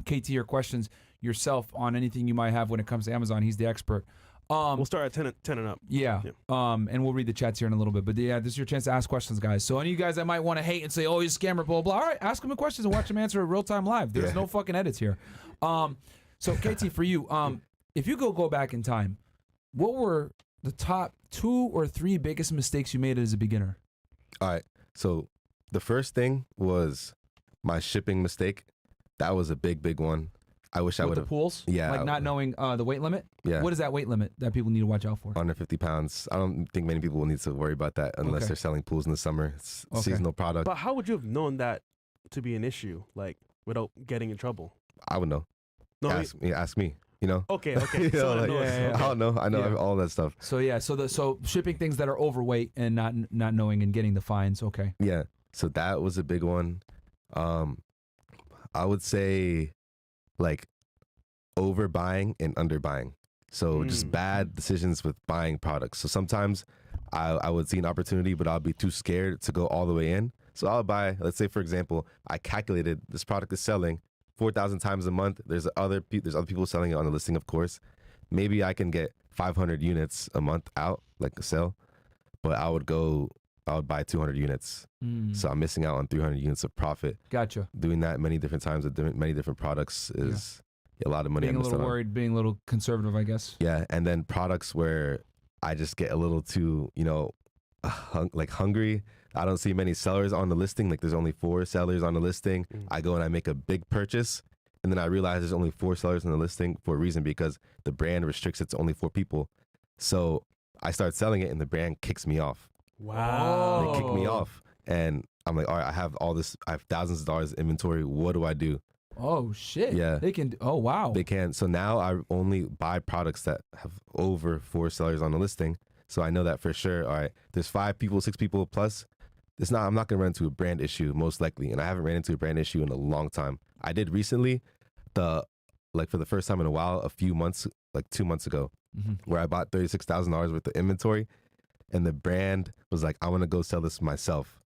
KT your questions yourself on anything you might have when it comes to Amazon. He's the expert. We'll start at 10 and up. Yeah. And we'll read the chats here in a little bit. But yeah, this is your chance to ask questions, guys. So any of you guys that might want to hate and say, oh, he's a scammer, blah, blah, all right, ask him the questions and watch him answer it real time live. There's no fucking edits here. So KT, for you, if you go back in time, what were the top 2 or 3 biggest mistakes you made as a beginner? All right. So the first thing was my shipping mistake. That was a big one. I wish I would have. With the pools? Yeah. Like not knowing the weight limit? Yeah. What is that weight limit that people need to watch out for? Under 50 pounds. I don't think many people will need to worry about that unless they're selling pools in the summer. It's a seasonal product. But how would you have known that to be an issue, like without getting in trouble? I would know. No, Ask me. You know? Okay. You know, Someone like, knows. yeah. I don't know. I know all that stuff. So yeah, so shipping things that are overweight and not knowing and getting the fines. Okay. Yeah. So that was a big one. I would say like overbuying and underbuying. So just bad decisions with buying products. So sometimes I would see an opportunity, but I'll be too scared to go all the way in. So I'll buy, let's say for example, I calculated this product is selling 4,000 times a month. There's other people selling it on the listing, of course. Maybe I can get 500 units a month out, like a sale, but I would buy 200 units. So I'm missing out on 300 units of profit. Gotcha. Doing that many different times with many different products is a lot of money. Being a little worried, being a little conservative, I guess. Yeah, and then products where I just get a little too, hungry. I don't see many sellers on the listing. Like there's only 4 sellers on the listing. I go and I make a big purchase, and then I realize there's only 4 sellers on the listing for a reason, because the brand restricts it to only 4 people. So I start selling it, and the brand kicks me off. Wow. They kick me off, and I'm like, all right, I have thousands of dollars in inventory. What do I do? Oh shit. Yeah. They can. Oh wow. They can. So now I only buy products that have over 4 sellers on the listing. So I know that for sure. All right, there's 5 people, 6 people plus. I'm not gonna run into a brand issue most likely, and I haven't ran into a brand issue in a long time. I did recently, for the first time in a while, a few months, like 2 months ago, where I bought $36,000 worth of inventory, and the brand was like, I want to go sell this myself.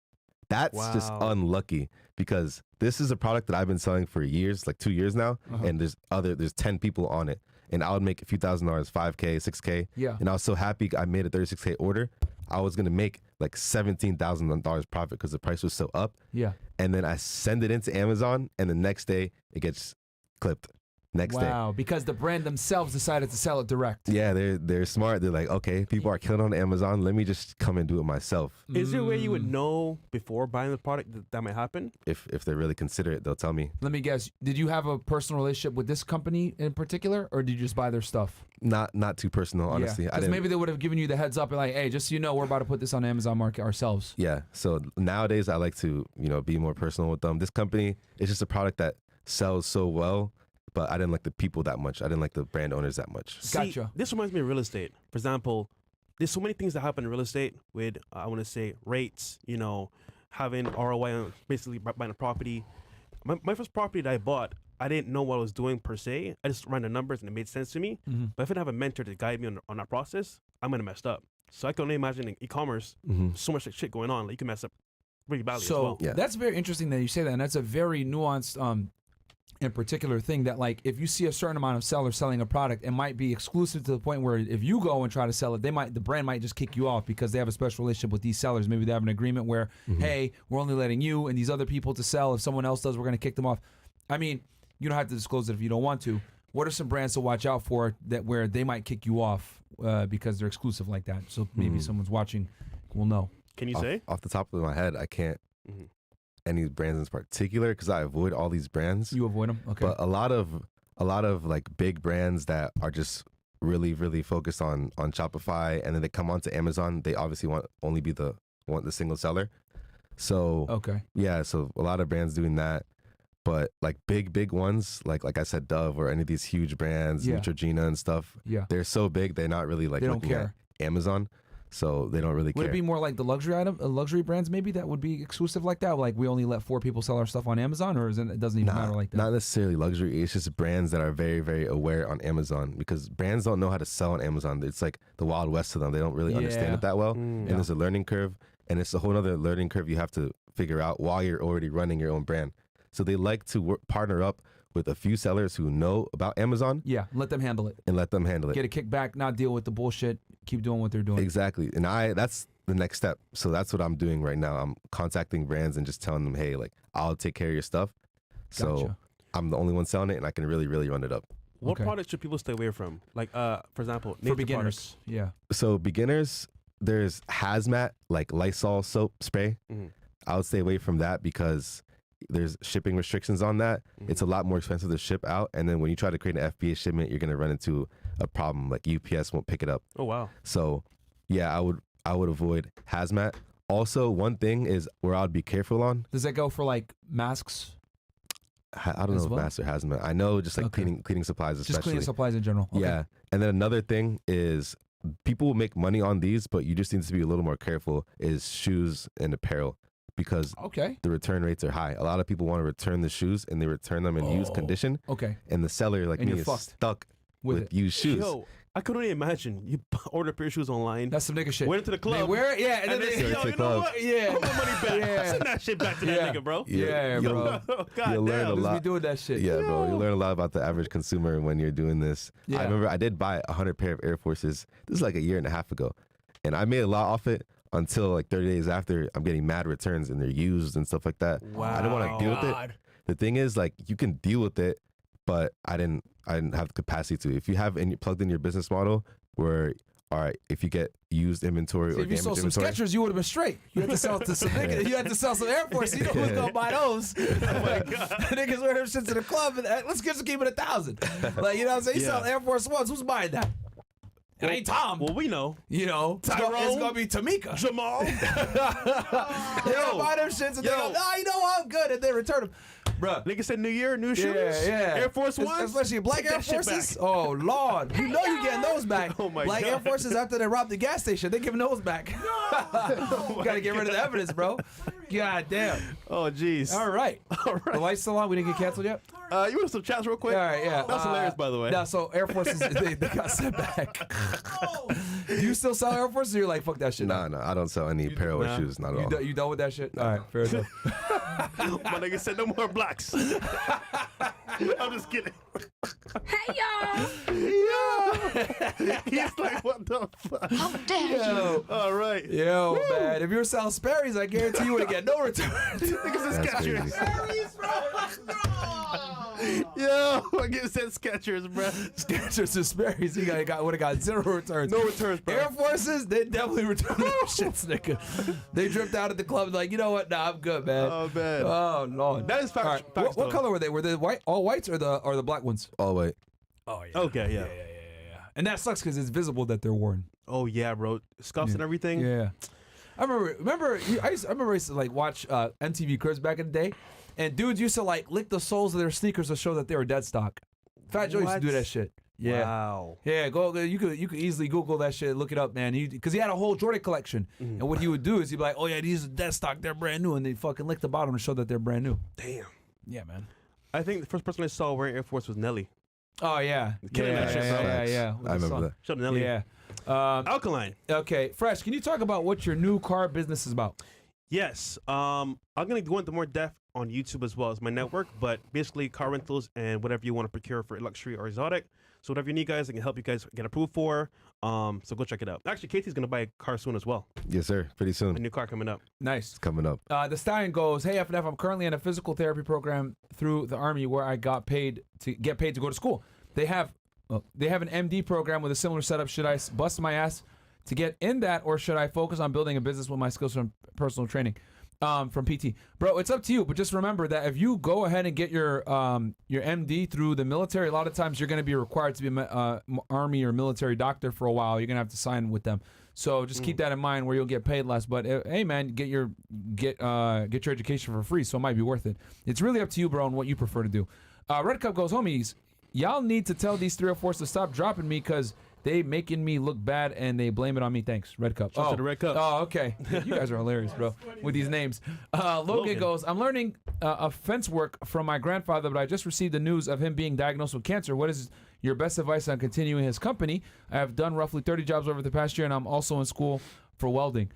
That's just unlucky, because this is a product that I've been selling for years, like 2 years now, and there's 10 people on it, and I would make a few $1,000s, $5K, $6K, and I was so happy I made a 36K order. I was gonna make like $17,000 profit because the price was so up. Yeah, and then I send it into Amazon, and the next day it gets clipped. Next day. Wow, because the brand themselves decided to sell it direct. Yeah, they're smart. They're like, okay, people are killing on Amazon. Let me just come and do it myself. Is there a way you would know before buying the product that might happen? If they're really considerate, they'll tell me. Let me guess. Did you have a personal relationship with this company in particular, or did you just buy their stuff? Not too personal, honestly. Because maybe they would have given you the heads up and like, hey, just so you know, we're about to put this on the Amazon market ourselves. Yeah. So nowadays, I like to be more personal with them. This company is just a product that sells so well, but I didn't like the people that much. I didn't like the brand owners that much. Gotcha. This reminds me of real estate. For example, there's so many things that happen in real estate with, I want to say, rates, having ROI on basically buying a property. My first property that I bought, I didn't know what I was doing per se. I just ran the numbers and it made sense to me. But if I didn't have a mentor to guide me on that process, I'm going to mess up. So I can only imagine in e-commerce, so much shit going on. Like you can mess up really badly as well. Yeah. That's very interesting that you say that, and that's a very nuanced and particular thing that, like, if you see a certain amount of sellers selling a product, it might be exclusive to the point where if you go and try to sell it, the brand might just kick you off because they have a special relationship with these sellers. Maybe they have an agreement where, hey, we're only letting you and these other people to sell. If someone else does, we're going to kick them off. I mean, you don't have to disclose it if you don't want to. What are some brands to watch out for that where they might kick you off because they're exclusive like that? So maybe someone's watching will know. Can you say? Off the top of my head, I can't any brands in particular because I avoid all these brands. You avoid them, okay? But a lot of like big brands that are just really focused on Shopify, and then they come onto Amazon. They obviously want the single seller. So okay, yeah. So a lot of brands doing that. But like big ones, like I said, Dove or any of these huge brands, Neutrogena and stuff. Yeah, they're so big, they're not really like they don't looking care. at Amazon. So they don't really care. Would it be more like the luxury brands maybe that would be exclusive like that? Like we only let 4 people sell our stuff on Amazon, or it doesn't even matter like that? Not necessarily luxury. It's just brands that are very, very aware on Amazon because brands don't know how to sell on Amazon. It's like the Wild West to them. They don't really understand it that well. And there's a learning curve, and it's a whole other learning curve you have to figure out while you're already running your own brand. So they like to partner up with a few sellers who know about Amazon. Yeah, let them handle it. Get a kickback, not deal with the bullshit. Keep doing what they're doing. Exactly. And that's the next step. So that's what I'm doing right now. I'm contacting brands and just telling them, hey, like, I'll take care of your stuff. So Gotcha. I'm the only one selling it, and I can really, really run it up. What products should people stay away from? Like, for example, for beginners. products. Yeah. So beginners, there's hazmat, like Lysol soap spray. I would stay away from that because there's shipping restrictions on that. It's a lot more expensive to ship out, and then when you try to create an FBA shipment, you're gonna run into a problem. Like UPS won't pick it up. Oh wow. So yeah, I would avoid hazmat. Also, one thing is where I'd be careful on. Does that go for like masks? I don't know if masks or hazmat. I know just like cleaning supplies, especially. Just cleaning supplies in general. Okay. Yeah, and then another thing is people will make money on these, but you just need to be a little more careful. Is shoes and apparel. Because the return rates are high. A lot of people want to return the shoes and they return them in used condition. Okay. And the seller like me is stuck with used shoes. Yo, I could only imagine you order a pair of shoes online. That's some nigga shit. Went into the club. They wear it, and then they say, yo, you know what? Yeah. Put my money back. Send that shit back to that nigga, bro. Yeah, bro. God you'll learn a lot. Be doing that shit. Yeah, bro. You'll learn a lot about the average consumer when you're doing this. Yeah. I remember I did buy 100 pair of Air Forces. This is like a year and a half ago. And I made a lot off it. Until like 30 days after, I'm getting mad returns and they're used and stuff like that. Wow. I didn't want to deal with it. The thing is, like, you can deal with it, but I didn't have the capacity to. If you have plugged in your business model where, all right, if you get used inventory or if you damaged sold some inventory, Skechers, you would have been straight. You had to sell to some niggas. You had to sell some Air Force. You know who's gonna buy those? Oh my God. Niggas wear them shits to the club. And let's just keep it 1,000. Like, you know what I'm saying? You sell Air Force Ones. Who's buying that? It ain't Tom. Well, we know. You know, Tyrone. It's gonna be Tamika. Jamal. They don't buy them shits and they go, no, you know what? I'm good. And they return them. Bruh. Nigga said New Year, new shoes. Yeah. Air Force Ones. Especially black Air Forces. Oh, Lord. You know you're getting those back. Oh, my black God. Air Forces after they robbed the gas station, they giving those back. You gotta get rid of the evidence, bro. God damn. Oh, jeez. All right. The light's still on. We didn't get canceled yet? You want some chats real quick? All right, yeah. That's hilarious, by the way. No, so Air Forces, they got sent back. Do you still sell Air Forces or you're like, fuck that shit? No, I don't sell any apparel or shoes. Not at all. You done with that shit? All right, fair enough. My nigga said no more blacks. I'm just kidding. Hey, y'all. He's like, what the fuck? How dare you? All right. Yo, man, if you were selling Sperry's, I guarantee you would get no return. Niggas is That's crazy. Skechers. Yo, I get said Skechers, bro. Skechers and Sperry's, he would have got 0 returns. No returns, bro. Air Forces, they definitely returned their shits, nigga. They dripped out at the club like, you know what? Nah, I'm good, man. Oh, man. Oh, Lord. That is facts. All right. What color were they? Were they white, all whites or the black ones? All white. Oh, yeah. Okay, yeah. And that sucks because it's visible that they're worn. Oh, yeah, bro. Scuffs and everything. Yeah. I remember I used to like watch MTV Cribs back in the day, and dudes used to like lick the soles of their sneakers to show that they were dead stock. Fat Joe used to do that shit. Yeah. Wow. Yeah, you could easily Google that shit, look it up, man. Because he had a whole Jordan collection, and what he would do is he'd be like, "Oh yeah, these are dead stock, they're brand new," and they fucking lick the bottom to show that they're brand new. Damn. Yeah, man. I think the first person I saw wearing Air Force was Nelly. Oh yeah, Killing that shit, bro. yeah. I remember that. Shout out to Nelly. Yeah. Alkaline. Okay, Fresh, can you talk about what your new car business is about? Yes. I'm going to go into more depth on YouTube as well as my network, but basically car rentals and whatever you want to procure for luxury or exotic. So whatever you need, guys, I can help you guys get approved for. So go check it out. Actually, Katie's going to buy a car soon as well. Yes, sir. Pretty A soon. new car coming up. Nice. It's coming up. The Stallion goes, hey, FNF, I'm currently in a physical therapy program through the Army where I got paid to go to school. They have an MD program with a similar setup. Should I bust my ass to get in that, or should I focus on building a business with my skills from personal training? From PT, bro, it's up to you. But just remember that if you go ahead and get your MD through the military, a lot of times you're going to be required to be an Army or military doctor for a while. You're going to have to sign with them. So just keep that in mind, where you'll get paid less. But hey, man, get your education for free, so it might be worth it. It's really up to you, bro, and what you prefer to do. Red Cup goes, homies, y'all need to tell these 304s to stop dropping me because they making me look bad and they blame it on me. Thanks, Red Cup. Shout out to the Red Cup. Oh, okay. You guys are hilarious, bro, with these names. Logan goes, I'm learning fence work from my grandfather, but I just received the news of him being diagnosed with cancer. What is your best advice on continuing his company? I have done roughly 30 jobs over the past year, and I'm also in school for welding.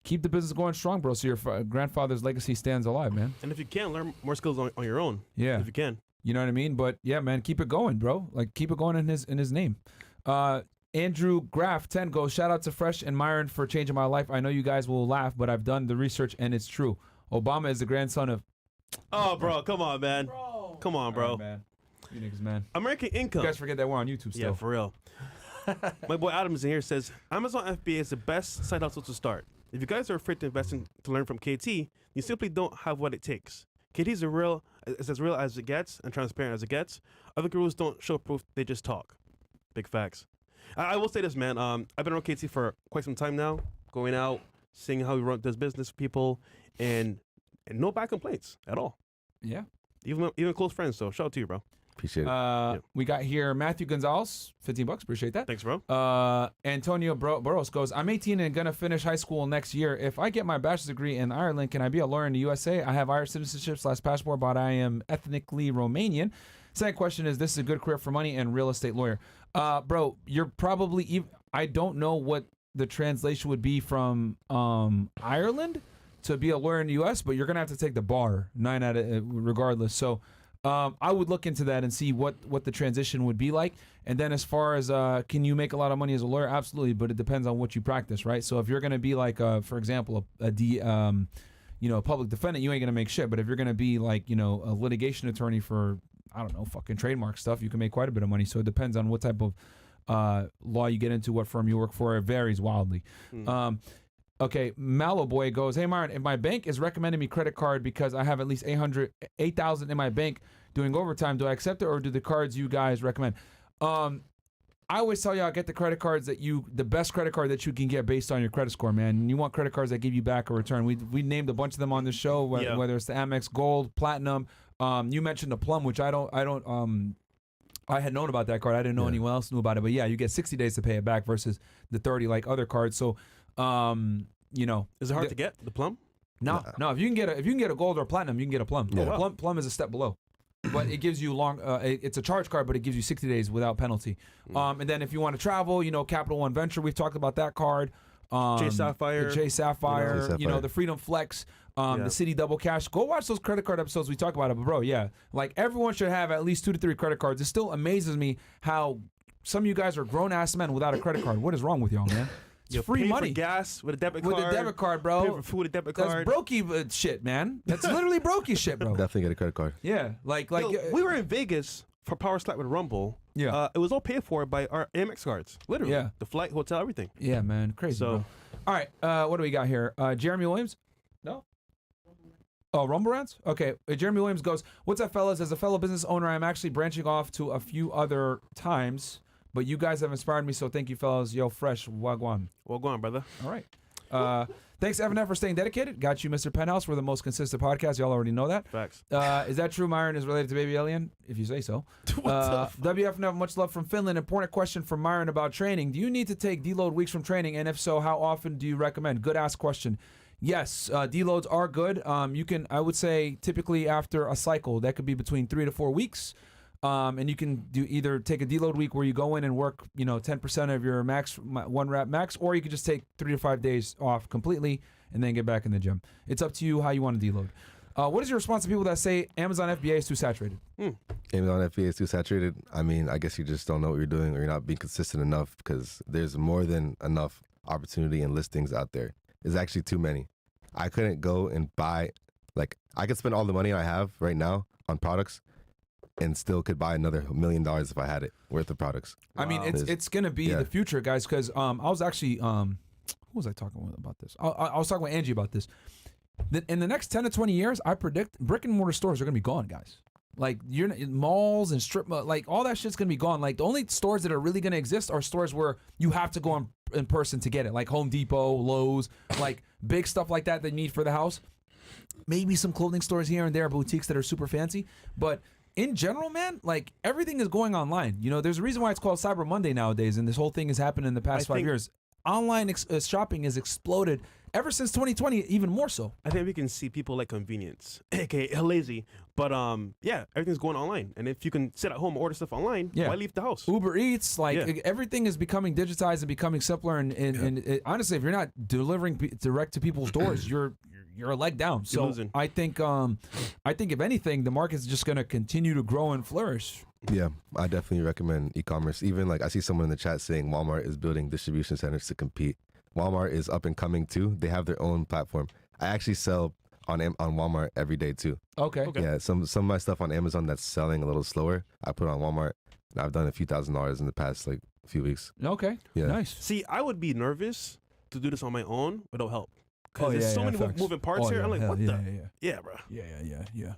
Keep the business going strong, bro, so your grandfather's legacy stands alive, man. And if you can, learn more skills on your own. Yeah. If you can. You know what I mean? But yeah, man, keep it going, bro. Like, keep it going in his name. Andrew Graff 10 goes, shout out to Fresh and Myron for changing my life. I know you guys will laugh, but I've done the research and it's true. Obama is the grandson of... Oh, bro, come on, man. Come on, bro. All right, man. You niggas, man. American income. You guys forget that we're on YouTube still. Yeah, for real. My boy Adams in here says, Amazon FBA is the best side hustle to start. If you guys are afraid to invest in to learn from KT, you simply don't have what it takes. KT is as real as it gets and transparent as it gets. Other gurus don't show proof, they just talk. Big facts. I will say this, man. I've been around KT for quite some time now, going out, seeing how he does business with people, and no bad complaints at all. Yeah. Even close friends. So shout out to you, bro. Appreciate it. We got here Matthew Gonzalez, $15. Appreciate that. Thanks, bro. Antonio Burros goes, I'm 18 and going to finish high school next year. If I get my bachelor's degree in Ireland, can I be a lawyer in the USA? I have Irish citizenship / passport, but I am ethnically Romanian. Second question is, this is a good career for money and real estate lawyer. Bro, you're probably, I don't know what the translation would be from Ireland to be a lawyer in the US, but you're going to have to take the bar, 9 out of regardless. So I would look into that and see what the transition would be like. And then as far as can you make a lot of money as a lawyer? Absolutely, but it depends on what you practice, right? So if you're going to be like, for example, a public defendant, you ain't going to make shit. But if you're going to be like, a litigation attorney for, I don't know, fucking trademark stuff, you can make quite a bit of money. So it depends on what type of law you get into, what firm you work for. It varies wildly. Okay, Mallow Boy goes, hey, Myron, if my bank is recommending me credit card because I have at least $8,000 in my bank doing overtime, do I accept it, or do the cards you guys recommend? I always tell y'all, get the credit cards the best credit card that you can get based on your credit score, man. And you want credit cards that give you back a return. We named a bunch of them on the show, whether it's the Amex Gold, Platinum. You mentioned the Plum, which I had known about that card. I didn't know anyone else knew about it. But yeah, you get 60 days to pay it back versus the 30 like other cards. So, is it hard to get the Plum? No. If you can get a Gold or a Platinum, you can get a Plum. Yeah. Plum is a step below. But it gives you it's a charge card, but it gives you 60 days without penalty. And then if you want to travel, Capital One Venture, we've talked about that card. J Sapphire. The J Sapphire, the Freedom Flex, the City Double Cash. Go watch those credit card episodes we talk about it. But bro, yeah, like everyone should have at least 2 to 3 credit cards. It still amazes me how some of you guys are grown-ass men without a credit card. What is wrong with y'all, man? It's free money. For gas with a debit card. With a debit card, bro. Pay for food with a debit card. That's brokey shit, man. That's literally brokey shit, bro. Definitely get a credit card. Yeah, like we were in Vegas for Power Slap with Rumble. Yeah. It was all paid for by our Amex cards. Literally. Yeah. The flight, hotel, everything. Yeah, man. Crazy, bro. All right, what do we got here? Jeremy Williams? No? Oh, Rumble Rants? Okay, Jeremy Williams goes, what's up, fellas? As a fellow business owner, I'm actually branching off to a few other times, but you guys have inspired me, so thank you, fellas. Yo, Fresh, wagwan. Wagwan, brother. All right. Thanks, FNF, for staying dedicated. Got you, Mr. Penthouse. We're the most consistent podcast. Y'all already know that. Facts. Is that true? Myron is related to Baby Alien? If you say so. WFNF, much love from Finland. Important question from Myron about training. Do you need to take deload weeks from training? And if so, how often do you recommend? Good ass question. Yes, deloads are good. You can, I would say, typically after a cycle, that could be between 3 to 4 weeks. And you can do either take a deload week where you go in and work, 10% of your max, 1 rep max, or you could just take 3 to 5 days off completely and then get back in the gym. It's up to you how you want to deload. What is your response to people that say Amazon FBA is too saturated? Amazon FBA is too saturated. I mean, I guess you just don't know what you're doing, or you're not being consistent enough, because there's more than enough opportunity and listings out there. There's actually too many. I couldn't go and buy, I could spend all the money I have right now on products and still could buy another $1 million if I had it worth of products. I mean, it's going to be the future, guys, because I was actually, who was I talking with about this? I was talking with Angie about this. In the next 10 to 20 years, I predict brick and mortar stores are going to be gone, guys. Like, malls and strip, all that shit's going to be gone. Like, the only stores that are really going to exist are stores where you have to go in person to get it, like Home Depot, Lowe's, like big stuff like that you need for the house. Maybe some clothing stores here and there, boutiques that are super fancy. But in general, man, like, everything is going online. There's a reason why it's called Cyber Monday nowadays, and this whole thing has happened in the past 5 years. Online shopping has exploded ever since 2020, even more so. I think we can see people like convenience, aka lazy. But everything's going online, and if you can sit at home and order stuff online, why leave the house? Uber Eats, everything is becoming digitized and becoming simpler. And honestly, if you're not delivering direct to people's doors, you're a leg down. So losing. I think if anything, the market's just going to continue to grow and flourish. Yeah, I definitely recommend e-commerce. Even I see someone in the chat saying Walmart is building distribution centers to compete. Walmart is up and coming too. They have their own platform. I actually sell on Walmart every day too. Okay. Yeah, some of my stuff on Amazon that's selling a little slower, I put on Walmart, and I've done a few $1,000s in the past few weeks. Okay. Yeah. Nice. See, I would be nervous to do this on my own without help. Because there's so many facts. moving parts here. I'm like, what the? Yeah, bro. Yeah.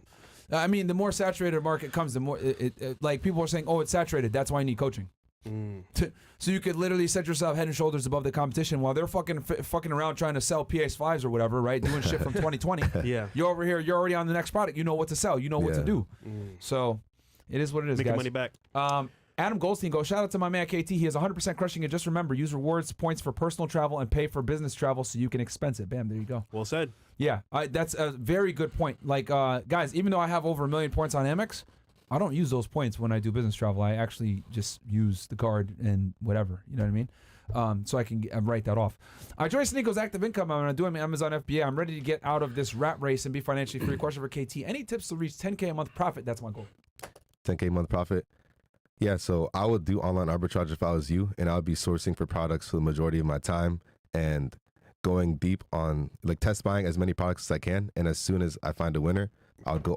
I mean, the more saturated market comes, the more like people are saying, oh, it's saturated. That's why I need coaching. So you could literally set yourself head and shoulders above the competition while they're fucking around trying to sell PS5s or whatever, right? Doing shit from 2020. Yeah. You're over here. You're already on the next product. You know what to sell. You know what to do. So it is what it is, Making guys. money back. Adam Goldstein goes, shout out to my man KT. He is 100% crushing it. Just remember, use rewards points for personal travel and pay for business travel so you can expense it. Bam, there you go. Well said. Yeah, that's a very good point. Like, guys, even though I have over 1 million points on Amex, I don't use those points when I do business travel. I actually just use the card and whatever. You know what I mean? So I can write that off. Joyce Nico's active income. I'm going to do my Amazon FBA. I'm ready to get out of this rat race and be financially free. Question for KT. Any tips to reach 10K a month profit? That's my goal. 10K a month profit. Yeah, so I would do online arbitrage if I was you, and I would be sourcing for products for the majority of my time and going deep on test buying as many products as I can. And as soon as I find a winner, I would go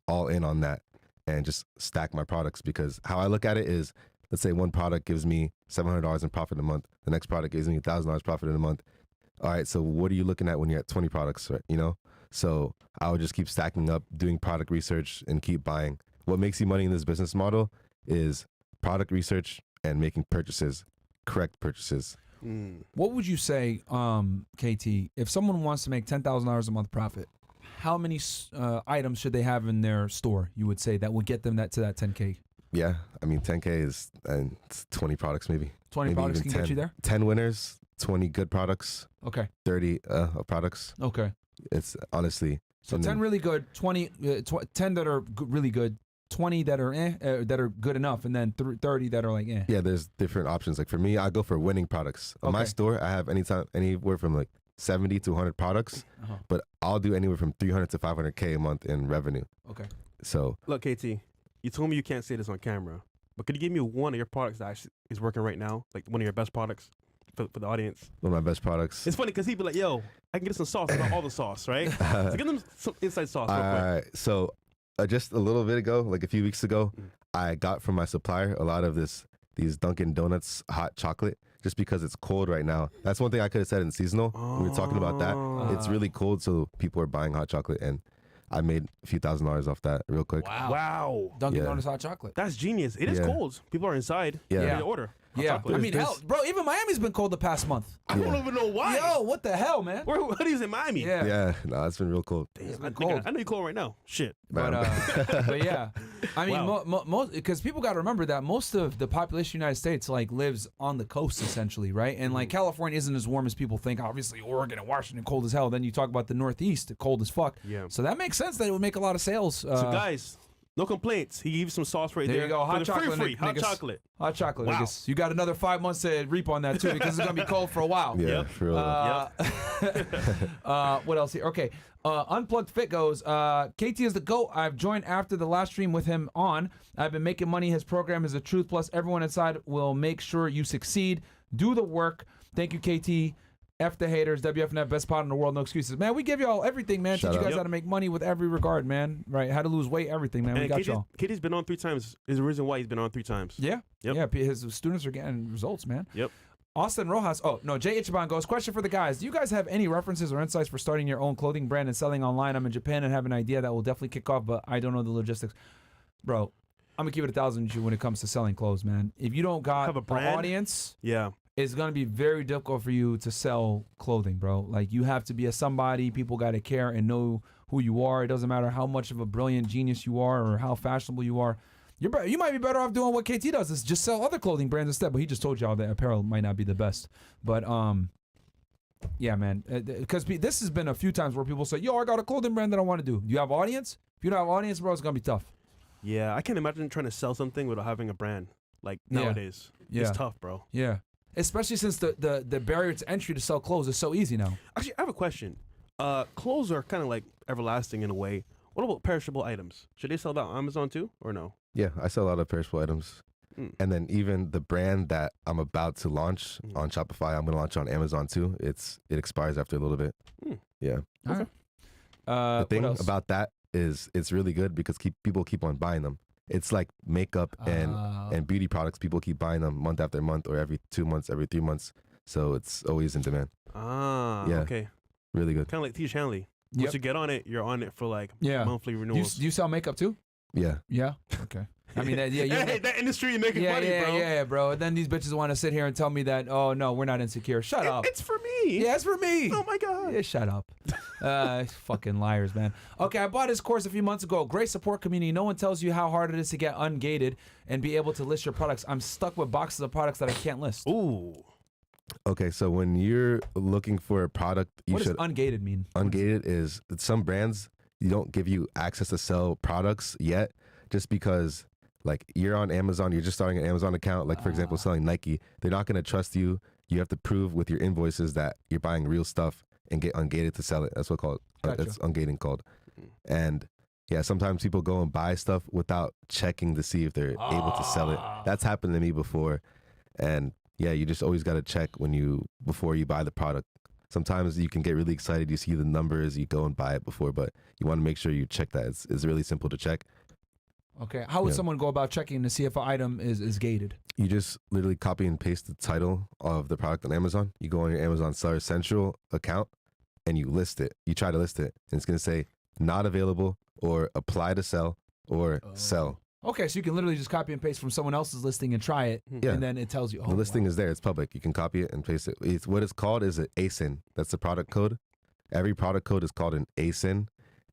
all in on that and just stack my products, because how I look at it is, let's say one product gives me $700 in profit a month. The next product gives me $1,000 profit in a month. All right, so what are you looking at when you're at 20 products, right? So I would just keep stacking up, doing product research, and keep buying. What makes you money in this business model is product research and making purchases, correct purchases. What would you say, KT, if someone wants to make $10,000 a month profit, how many items should they have in their store, you would say, that would get them to that 10K? Yeah, I mean, 10K is it's 20 products maybe. 20 maybe products can 10, get you there? 10 winners, 20 good products, Okay. 30 products. Okay. It's honestly... So 10 really good, 10 that are really good, 20 that are that are good enough, and then 30 that are Yeah, there's different options. Like for me, I go for winning products. On my store, I have anywhere from 70 to 100 products, but I'll do anywhere from 300 to 500K a month in revenue. Okay. So Look, KT, you told me you can't say this on camera, but could you give me one of your products that actually is working right now, like one of your best products for the audience? one of my best products. It's funny because he'd be like, yo, I can get some sauce, about all the sauce, right? So give them some inside sauce real quick. All right, so just a little bit ago, like a few weeks ago, I got from my supplier a lot of these Dunkin' Donuts hot chocolate, just because it's cold right now. That's one thing I could have said in seasonal. We were talking about that. It's really cold, so people are buying hot chocolate, and I made a few $1,000s off that real quick. Wow. Dunkin' Donuts hot chocolate. That's genius. It is cold. People are inside. Yeah. Ready to order. Hot Yeah. chocolate. I mean, hell, bro, even Miami's been cold the past month. I don't even know why. Yo, what the hell, man? We're hoodies in Miami. Yeah. Yeah, no, it's been real cold. Damn, I cold. know you're cold right now. Shit. But yeah, I mean, Wow. most because people got to remember that most of the population of the United States lives on the coast essentially, right? And California isn't as warm as people think. Obviously, Oregon and Washington cold as hell. Then you talk about the Northeast, cold as fuck. Yeah. So that makes sense that it would make a lot of sales. So guys, No complaints. He gave you some sauce right There there. you go. Hot For the chocolate, free. Hot niggas. chocolate. Hot chocolate. Wow. Niggas. You got another 5 months to reap on that too, because it's gonna be cold for a while. Yeah, Yep. for real. What else here? Okay. Unplugged Fit goes, KT is the GOAT. I've joined after the last stream with him on. I've been making money. His program is the truth. Plus, everyone inside will make sure you succeed. Do the work. Thank you, KT. F the haters. WFNF, best pod in the world. No excuses. Man, we give y'all everything, man. Shout Teach you out. guys how to make money with every regard, man. Right? How to lose weight, everything, man. We And got y'all. Katie's been on 3 times. Is the reason why he's been on 3 times. Yeah. Yep. Yeah. His students are getting results, man. Yep. Austin Rojas. Oh, no. Jay Ichiban goes, question for the guys. Do you guys have any references or insights for starting your own clothing brand and selling online? I'm in Japan and have an idea that will definitely kick off, but I don't know the logistics. Bro, I'm going to keep it 1,000 with you when it comes to selling clothes, man. If you don't got Have a an brand? audience, Yeah. it's going to be very difficult for you to sell clothing, bro. Like, you have to be a somebody. People got to care and know who you are. It doesn't matter how much of a brilliant genius you are or how fashionable you are. You might be better off doing what KT does, is just sell other clothing brands instead. But he just told y'all that apparel might not be the best. But yeah, man, because this has been a few times where people say, "Yo, I got a clothing brand that I want to do." Do you have audience? If you don't have audience, bro, it's gonna be tough. Yeah. I can't imagine trying to sell something without having a brand. Like Yeah. nowadays. Yeah. It's tough, bro. Yeah, especially since the barrier to entry to sell clothes is so easy now. Actually, I have a question. Clothes are kind of like everlasting in a way. What about perishable items? Should they sell that on Amazon too, or no? Yeah, I sell a lot of perishable items. Mm. And then even the brand that I'm about to launch on Shopify, I'm going to launch on Amazon too. It expires after a little bit. Mm. Yeah. All right. The thing what else? about that is it's really good because people keep on buying them. It's like makeup and beauty products. People keep buying them month after month or every 2 months, every 3 months. So it's always in demand. Ah, Yeah. okay. Really good. Kind of like T. Hanley. Yep. Once you get on it, you're on it for like Yeah. monthly Do you, renewals. do you sell makeup too? Yeah. Yeah. Okay. I mean, yeah, hey, that industry, you making yeah, money, yeah, bro. yeah, bro. And then these bitches want to sit here and tell me that, oh no, we're not insecure. Shut up. It's for me. Yeah, it's for me. Oh my god. Yeah, shut up. Fucking liars, man. Okay, I bought this course a few months ago. Great support community. No one tells you how hard it is to get ungated and be able to list your products. I'm stuck with boxes of products that I can't list. Ooh. Okay, so when you're looking for a product, you What should does ungated mean? ungated is some brands you don't give you access to sell products yet, just because like you're on Amazon, you're just starting an Amazon account. Like for example, selling Nike, they're not going to trust you. You have to prove with your invoices that you're buying real stuff and get ungated to sell it. That's what called. Gotcha. That's ungating called. And yeah, sometimes people go and buy stuff without checking to see if they're able to sell it. That's happened to me before, and yeah, you just always got to check before you buy the product. Sometimes you can get really excited. You see the numbers, you go and buy it before, but you want to make sure you check that. It's really simple to check. Okay. How would Yeah. someone go about checking to see if an item is gated? You just literally copy and paste the title of the product on Amazon. You go on your Amazon Seller Central account and you list it. You try to list it, and it's going to say not available or apply to sell or sell. Okay, so you can literally just copy and paste from someone else's listing and try it, Yeah. and then it tells you. Oh, The listing wow. is there. It's public. You can copy it and paste it. It's what it's called is an ASIN. That's the product code. Every product code is called an ASIN,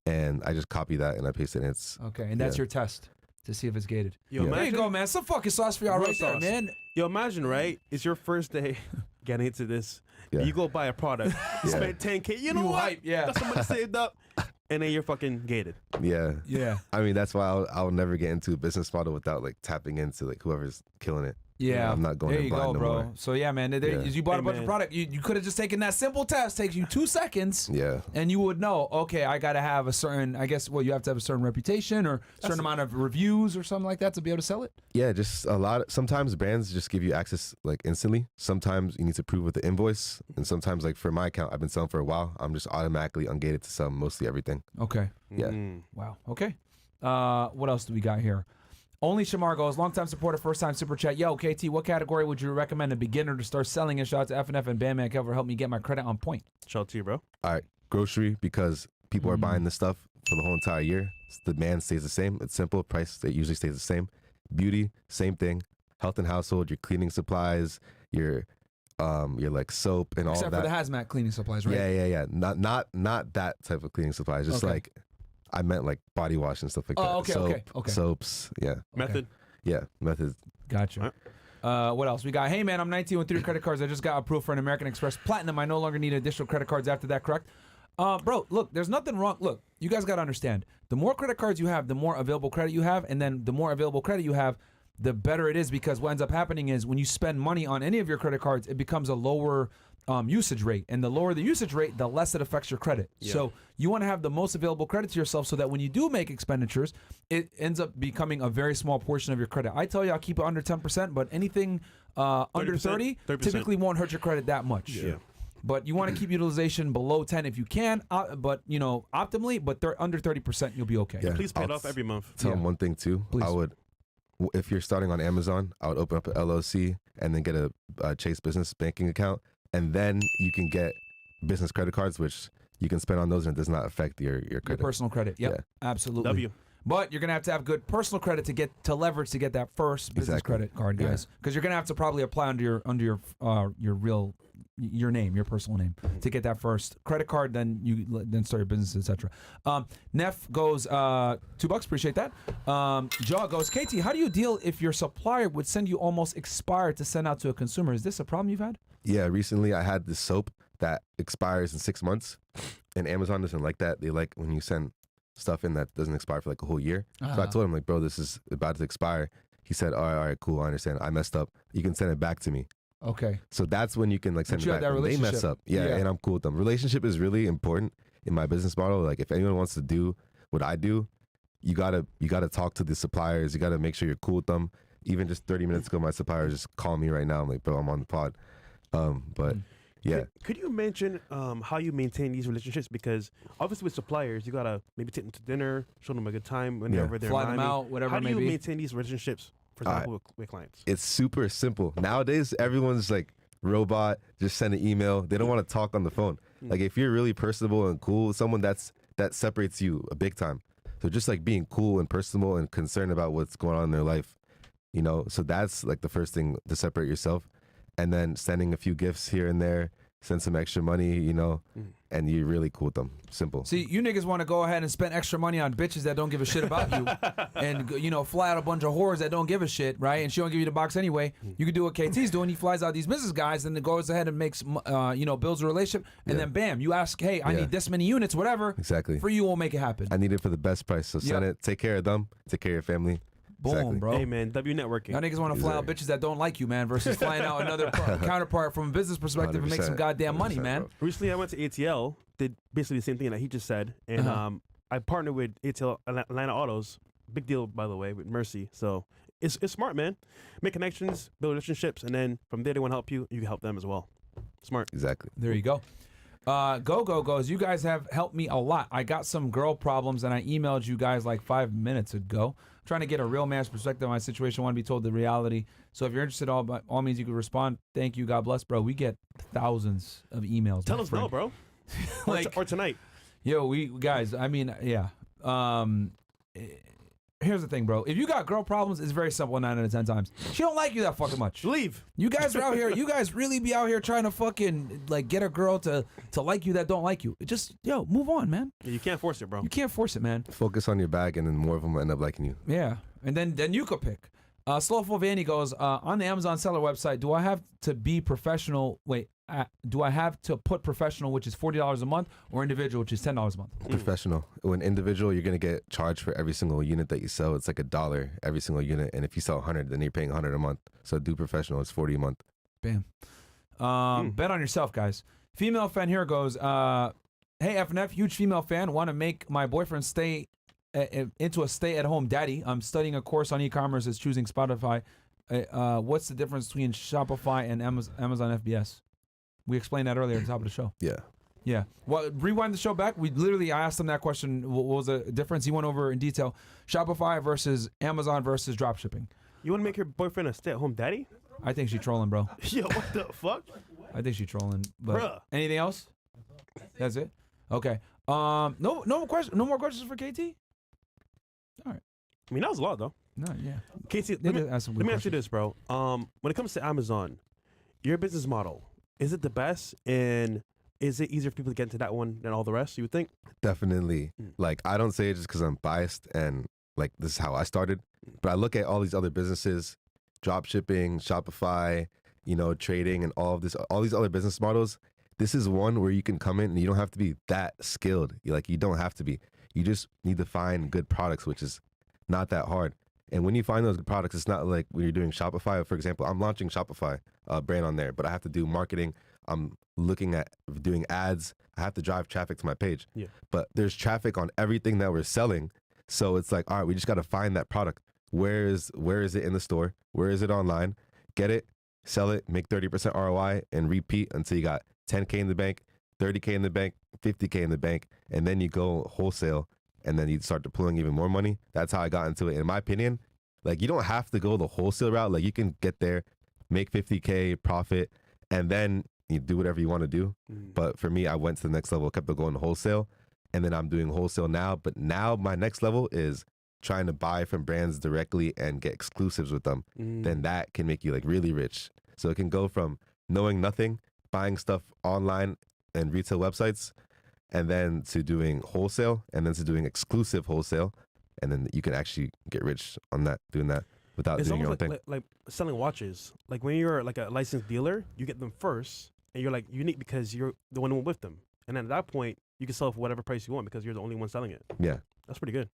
and I just copy that and I paste it. And it's Okay, and that's Yeah. your test to see if it's gated. Yo, Yeah. There you imagine, go, man. Some fucking sauce for y'all Real right there, sauce. man. Yo, imagine, right? It's your first day getting into this. Yeah. You go buy a product. You Yeah. spend 10K. You know You what? hype, yeah. Got some money saved up. And then you're fucking gated. yeah. Yeah, I mean, that's why I'll never get into a business model without like tapping into like whoever's killing it. yeah. I'm not going There in you blind go, no bro. more. So yeah, man. There, Yeah. You bought a Hey, bunch of man. product. You could have just taken that simple test. Takes you 2 seconds. Yeah. And you would know, okay, I got to have a certain, I guess, well, you have to have a certain reputation or a certain amount of reviews or something like that to be able to sell it. Yeah, just a lot. Sometimes brands just give you access like instantly. Sometimes you need to prove with the invoice. And sometimes like for my account, I've been selling for a while. I'm just automatically ungated to sell mostly everything. Okay. Yeah. Mm. Wow. Okay. What else do we got here? Only Shamar goes, long-time supporter, first-time super chat. Yo, KT, what category would you recommend a beginner to start selling? And shout out to FNF and Bandman Cover help me get my credit on point. Shout out to you, bro. All right, grocery, because people are buying this stuff for the whole entire year. The demand stays the same. It's simple. Price that usually stays the same. Beauty, same thing. Health and household, your cleaning supplies, your like soap and all Except that. for the hazmat cleaning supplies, right? Yeah. Not that type of cleaning supplies. Just Okay. like I meant like body wash and stuff like that. Oh, okay, Soap, okay. Soaps, yeah, Method. yeah. Methods. Gotcha. What else? We got, hey man, I'm 19 with 3 credit cards. I just got approved for an American Express Platinum. I no longer need additional credit cards after that, correct? Bro, look, there's nothing wrong. Look, you guys got to understand. The more credit cards you have, the more available credit you have. And then the more available credit you have, the better it is, because what ends up happening is when you spend money on any of your credit cards, it becomes a lower usage rate. And the lower the usage rate, the less it affects your credit. Yeah. So you want to have the most available credit to yourself so that when you do make expenditures, it ends up becoming a very small portion of your credit. I tell you, I'll keep it under 10%, but anything under 30 30%. typically won't hurt your credit that much. Yeah. But you want to keep utilization below 10 if you can, but optimally, but under 30%, you'll be okay. Yeah. Please pay it I'll off every month. Tell them Yeah. one thing too. Please. I would, if you're starting on Amazon, I would open up an LLC and then get a Chase Business banking account, and then you can get business credit cards, which you can spend on those and it does not affect your Your credit. personal credit. Yep, Yeah. absolutely. W. But you're gonna have to have good personal credit to leverage to get that first business Exactly. credit card, Yeah. guys. Because you're gonna have to probably apply under your name, your personal name, to get that first credit card. Then then start your business, etc. Neff goes $2. Appreciate that. Jaw goes, KT, how do you deal if your supplier would send you almost expired to send out to a consumer? Is this a problem you've had? Yeah, recently I had this soap that expires in 6 months, and Amazon doesn't like that. They like when you send stuff in that doesn't expire for like a whole year. So I told him, like, bro, this is about to expire. He said, all right, cool, I understand. I messed up. You can send it back to me. Okay. So that's when you can like send But it you back. have that When they mess relationship. up. Yeah, Yeah. and I'm cool with them. Relationship is really important in my business model. Like if anyone wants to do what I do, you gotta talk to the suppliers. You gotta make sure you're cool with them. Even just 30 minutes ago, my supplier just called me right now. I'm like, bro, I'm on the pod. But yeah. Could you mention how you maintain these relationships? Because obviously with suppliers, you gotta maybe take them to dinner, show them a good time whenever they're Fly in them Miami. out, whatever How it do may you be. maintain these relationships, for example, with clients? It's super simple. Nowadays, everyone's like robot, just send an email. They don't want to talk on the phone. Like if you're really personable and cool, someone that separates you a big time. So just like being cool and personable and concerned about what's going on in their life, so that's like the first thing to separate yourself. And then sending a few gifts here and there, send some extra money, and you're really cool with them. Simple. See, you niggas want to go ahead and spend extra money on bitches that don't give a shit about you, and fly out a bunch of whores that don't give a shit, right? And she don't give you the box anyway. You can do what KT's doing. He flies out these business guys, and then goes ahead and makes, builds a relationship, and then bam, you ask, hey, I need this many units, whatever. Exactly. For you, we'll make it happen. I need it for the best price. So send it. Take care of them. Take care of your family. Boom, Exactly. bro. Hey man, W networking. Y'all niggas want to fly out bitches that don't like you, man, versus flying out another counterpart from a business perspective and make some 100%, goddamn money, 100%, man. bro. Recently, I went to ATL, did basically the same thing that he just said, and I partnered with ATL Atlanta Autos. Big deal, by the way, with Mercy. So it's smart, man. Make connections, build relationships, and then from there they want to help you. You can help them as well. Smart. Exactly. There you go. Go goes. You guys have helped me a lot. I got some girl problems, and I emailed you guys like 5 minutes ago, trying to get a real man's perspective on my situation. I want to be told the reality. So if you're interested, by all means, you can respond. Thank you. God bless, bro. We get thousands of emails. Tell my us friend. now, bro. Like- or tonight. Yo, we guys. I mean, yeah. Here's the thing, bro. If you got girl problems, it's very simple 9 out of 10 times. She don't like you that fucking much. Leave. You guys are out here. You guys really be out here trying to fucking like get a girl to like you that don't like you. Just move on, man. Yeah, you can't force it, bro. You can't force it, man. Focus on your bag, and then more of them will end up liking you. Yeah, and then you could pick. Slowful Vanny goes on the Amazon seller website. Do I have to be professional? Do I have to put professional, which is $40 a month, or individual, which is $10 a month? Professional. When individual, you're gonna get charged for every single unit that you sell. It's like $1 every single unit, and if you sell 100, then you're paying 100 a month. So do professional. It's 40 a month. Bam. Bet on yourself, guys. Female fan here goes. Hey FNF, huge female fan. Want to make my boyfriend stay into a stay-at-home daddy. I'm studying a course on e-commerce. Is choosing Spotify. What's the difference between Shopify and Amazon FBS? We explained that earlier at the top of the show. Yeah. Yeah. Well, rewind the show back. I asked him that question. What was the difference? He went over in detail. Shopify versus Amazon versus dropshipping. You want to make your boyfriend a stay-at-home daddy? I think she's trolling, bro. Yo, what the fuck? I think she's trolling. But Bruh. anything else? That's it. Okay. No more questions for KT. I mean, that was a lot, though. No, yeah. Casey, They did ask some good let me ask you questions. this, bro. When it comes to Amazon, your business model, is it the best? And is it easier for people to get into that one than all the rest, you would think? Definitely. Like, I don't say it just because I'm biased and like this is how I started, but I look at all these other businesses, drop shipping, Shopify, trading, and all these other business models. this is one where you can come in and you don't have to be that skilled. You don't have to be. You just need to find good products, which is not that hard. And when you find those good products, it's not like when you're doing Shopify. For example, I'm launching Shopify brand on there, but I have to do marketing. I'm looking at doing ads. I have to drive traffic to my page. Yeah. But there's traffic on everything that we're selling. So it's like, all right, we just got to find that product. Where is it in the store? Where is it online? Get it, sell it, make 30% ROI, and repeat until you got 10K in the bank, 30K in the bank, 50K in the bank, and then you go wholesale, and then you start deploying even more money. That's how I got into it. In my opinion, like, you don't have to go the wholesale route. Like, you can get there, make 50K profit, and then you do whatever you want to do. But for me, I went to the next level, kept on going to wholesale, and then I'm doing wholesale now. But now my next level is trying to buy from brands directly and get exclusives with them. Then that can make you like really rich. So it can go from knowing nothing, buying stuff online and retail websites, and then to doing wholesale, and then to doing exclusive wholesale, and then you can actually get rich on that, doing that without It's doing your own almost thing. like selling watches. Like when you're like a licensed dealer, you get them first, and you're like unique because you're the one with them. And then at that point, you can sell for whatever price you want because you're the only one selling it. Yeah. That's pretty good.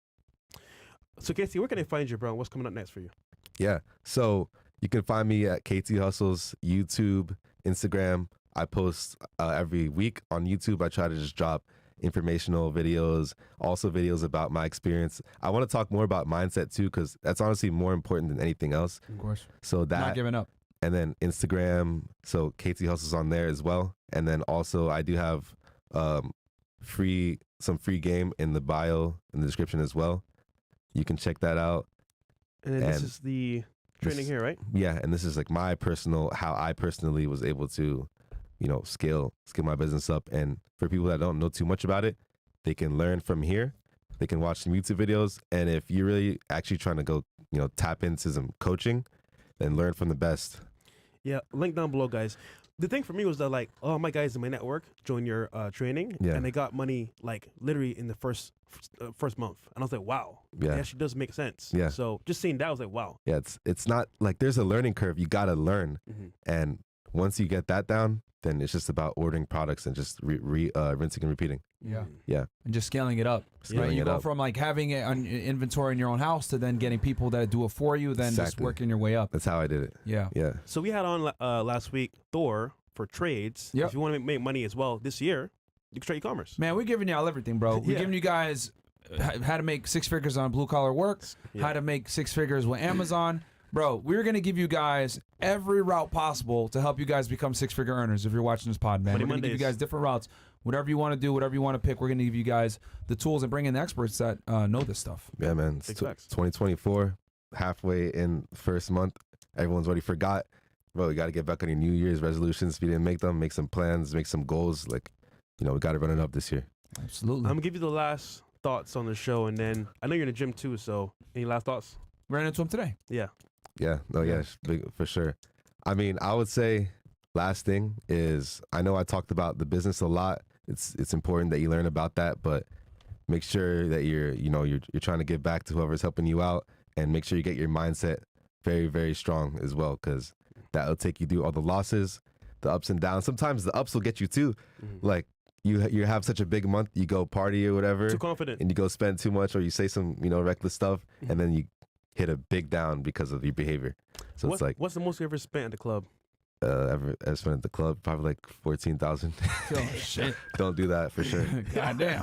So Casey, where can I find you, bro? What's coming up next for you? Yeah. So you can find me at KT Hustles, YouTube, Instagram. I post every week on YouTube. I try to just drop informational videos, also videos about my experience. I want to talk more about mindset too, because that's honestly more important than anything else. Of course. So that, Not giving up. and then Instagram. So KT Hustles on there as well. And then also I do have some free game in the bio, in the description as well. You can check that out. And then this And is the training here, right? Yeah, and this is like my personal, how I personally was able to, scale my business up. And for people that don't know too much about it, they can learn from here. They can watch some YouTube videos. And if you're really actually trying to go, tap into some coaching, then learn from the best. Yeah, link down below, guys. The thing for me was that, like, all my guys in my network joined your training, Yeah. and they got money, like, literally in the first month. And I was like, wow, Yeah. it actually does make sense. Yeah. So just seeing that, I was like, wow. Yeah, it's not like there's a learning curve. You got to learn. And once you get that down, then it's just about ordering products and just rinsing and repeating. Yeah. Yeah. And just scaling it up. Scaling right? You it go up. from like having it on inventory in your own house to then getting people that do it for you, then just Exactly. working your way up. That's how I did it. Yeah. Yeah. So we had on last week Thor for trades. Yep. If you want to make money as well this year, you can trade e-commerce. Man, we're giving y'all everything, bro. We're Yeah. giving you guys how to make six figures on blue collar work, Yeah. how to make six figures with Amazon. Bro, we're going to give you guys every route possible to help you guys become six figure earners if you're watching this pod, man. Money We're going to give you Mondays. guys different routes. Whatever you want to do, whatever you want to pick, we're going to give you guys the tools and bring in the experts that know this stuff. Yeah, man. It's Big facts. 2024, halfway in the first month. Everyone's already forgot. Bro, you got to get back on your New Year's resolutions. If you didn't make them, make some plans, make some goals. Like, we got to run it up this year. Absolutely. I'm going to give you the last thoughts on the show, and then I know you're in the gym too, so any last thoughts? Ran into him today. Yeah. Yeah, no, Yeah. yeah, it's big, for sure. I mean, I would say last thing is, I know I talked about the business a lot. It's important that you learn about that, but make sure that you're trying to give back to whoever's helping you out, and make sure you get your mindset very, very strong as well, because that'll take you through all the losses, the ups and downs. Sometimes the ups will get you too. Like you have such a big month, you go party or whatever, Too confident. and you go spend too much, or you say some reckless stuff, and then you hit a big down because of your behavior. So it's like, what's the most you ever spent at the club? ever spent at the club, probably like 14,000. Oh, shit. Don't do that for sure. God damn.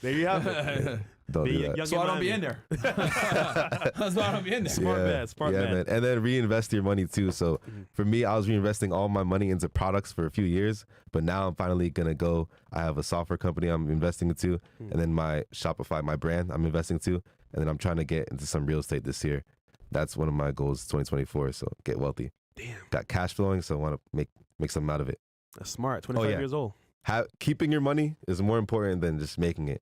There you have it. Don't Be do a that. young So I don't be Miami. in there. That's why I don't be in there. Smart man, smart yeah, man. And then reinvest your money too. So for me, I was reinvesting all my money into products for a few years, but now I'm finally gonna go. I have a software company I'm investing into, and then my Shopify, my brand, I'm investing to, and then I'm trying to get into some real estate this year. That's one of my goals, 2024. So get wealthy. Damn. Got cash flowing, so I want to make something out of it. That's smart. 25 yeah. years old. Keeping your money is more important than just making it,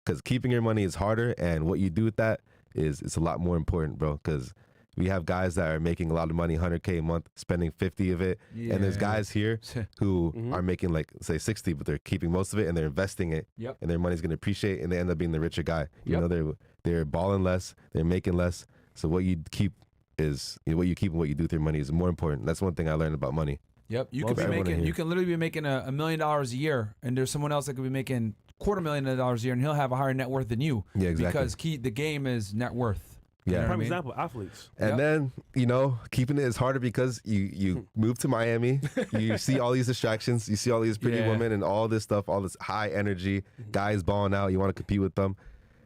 because keeping your money is harder, and what you do with that is it's a lot more important, bro. Because we have guys that are making a lot of money, 100K a month, spending 50 of it, and there's Yeah. guys here who are making like say 60, but they're keeping most of it and they're investing it, Yep. and their money's gonna appreciate, and they end up being the richer guy. You Yep. know, they're balling less, they're making less. So what you keep is what you keep and what you do with your money is more important. That's one thing I learned about money. Yep. You Well, could be I wanna making. hear. You can literally be making $1 million a year, and there's someone else that could be making $250,000 a year, and he'll have a higher net worth than you. Yeah, exactly. Because the game is net worth. You Yeah. know what I Prime mean? example, athletes. And Yep. then, keeping it is harder because you move to Miami, you see all these distractions, you see all these pretty Yeah. women and all this stuff, all this high energy, guys balling out, you want to compete with them.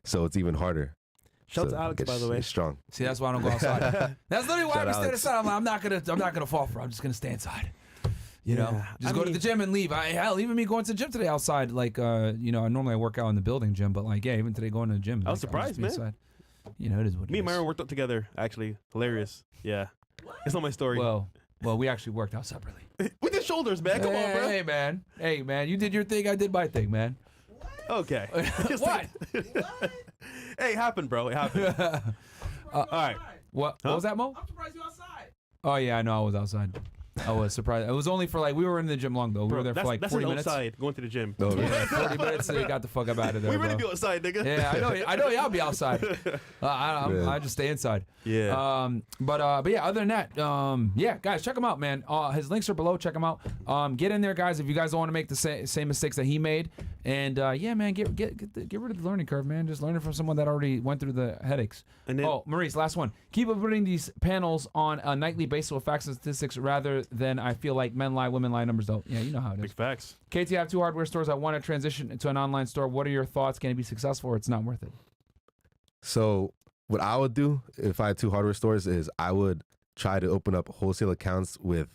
So it's even harder. Shout out So to Alex, get by the way. strong. See, that's why I don't go outside. That's literally why Shout I out stay Alex. inside. I'm not gonna fall for it. I'm just gonna stay inside. You know, Yeah. just I go to mean- the gym and leave. Hell, even me going to the gym today outside, like, normally I work out in the building gym, but like, yeah, even today going to the gym. I was like, surprised, just be man. inside. You know, it is what it Me is. and Myron worked out together, actually. Hilarious. Yeah. It's not my story. Well, we actually worked out separately. With your shoulders, man. Come on, bro. Hey, man, you did your thing, I did my thing, man. Okay. What? Hey, it happened, bro. It happened. All right. What Huh? was that, Mo? I'm surprised you outside. Oh yeah, I know, I was outside. I was surprised. It was only for like we were in the gym long though. We Bro, were there for like that's 40 an minutes. outside going to the gym. No, Yeah, 40 minutes. So they got the fuck up out of there. We really bro. be outside, nigga. Yeah, I know. Y'all be outside. Yeah. I just stay inside. Yeah. But yeah. Other than that, yeah, guys, check him out, man. His links are below. Check him out. Get in there, guys. If you guys don't want to make the same mistakes that he made, and yeah, man, get rid of the learning curve, man. Just learn it from someone that already went through the headaches. And then- Maurice, last one. Keep uploading these panels on a nightly basis with facts and statistics, rather than I feel like men lie, women lie numbers don't. Yeah, you know how it is. Big facts. KT, I have 2 hardware stores. I want to transition to an online store. What are your thoughts? Can it be successful, or it's not worth it? So what I would do if I had 2 hardware stores is I would try to open up wholesale accounts with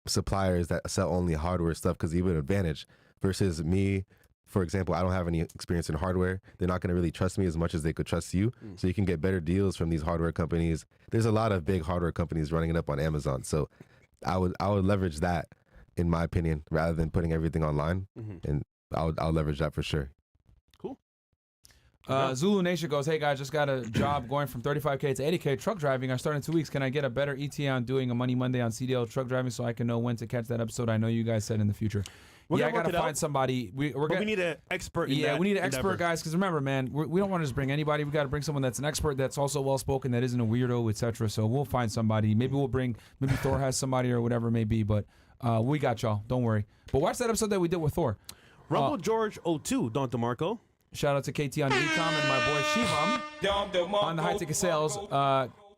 suppliers that sell only hardware stuff because you have an advantage versus me. For example, I don't have any experience in hardware. They're not going to really trust me as much as they could trust you. So you can get better deals from these hardware companies. There's a lot of big hardware companies running it up on Amazon. So I would leverage that, in my opinion, rather than putting everything online. And I'll leverage that for sure. Zulu Nation goes, hey guys, just got a job going from 35K to 80K truck driving. I start in 2 weeks. Can I get a better ETA on doing a Money Monday on CDL truck driving so I can know when to catch that episode? I know you guys said in the future. We're Yeah, I gonna work gotta it find out. somebody. But we need an expert in Yeah, that we need an endeavor. expert, guys, because remember, man, we don't want to just bring anybody. We got to bring someone that's an expert, that's also well-spoken, that isn't a weirdo, etc. So we'll find somebody. Maybe maybe Thor has somebody or whatever it may be, but we got y'all. Don't worry. But watch that episode that we did with Thor. Rumble George 02, Don DeMarco. Shout out to KT on the Ecom and my boy Shivam on the high ticket sales.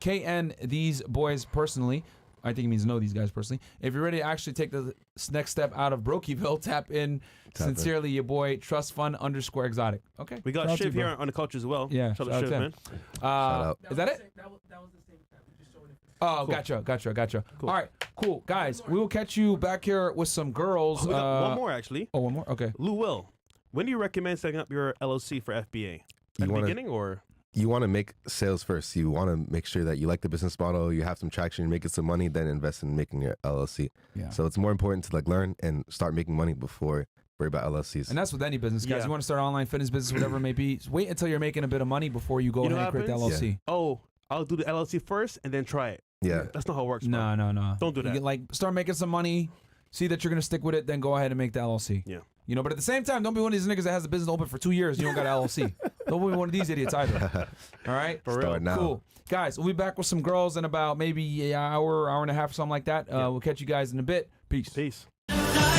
KN, these boys personally. I think it means know these guys personally. If you're ready to actually take the next step out of Brokieville, tap in. Sincerely, your boy, Trust Fund _exotic. Okay. We got Shout out to Shiv you, bro. here on the culture as well. Yeah, Shout shout out out Shiv, to him. man. Shout out. Is that it? That was the same time. We just showed it. Oh, gotcha. All right, cool. Guys, we will catch you back here with some girls. We got one more, actually. Oh, one more? Okay. Lou Will, when do you recommend setting up your LLC for FBA? At the beginning or? You want to make sales first. You want to make sure that you like the business model, you have some traction, you're making some money, then invest in making your LLC. Yeah. So it's more important to learn and start making money before worry about LLCs. And that's with any business, guys. Yeah. You want to start an online fitness business, whatever it may be. Wait until you're making a bit of money before you go You know ahead and what create the happens? LLC. Oh, I'll do the LLC first and then try it. Yeah. That's not how it works, bro. No. Don't do You that. get, like, start making some money, see that you're going to stick with it, then go ahead and make the LLC. Yeah. You know, but at the same time, don't be one of these niggas that has the business open for 2 years and you don't got an LLC. Don't be one of these idiots either. All right? For real. Start now. Cool. Guys, we'll be back with some girls in about maybe an hour and a half or something like that. We'll catch you guys in a bit. Peace. Peace. Love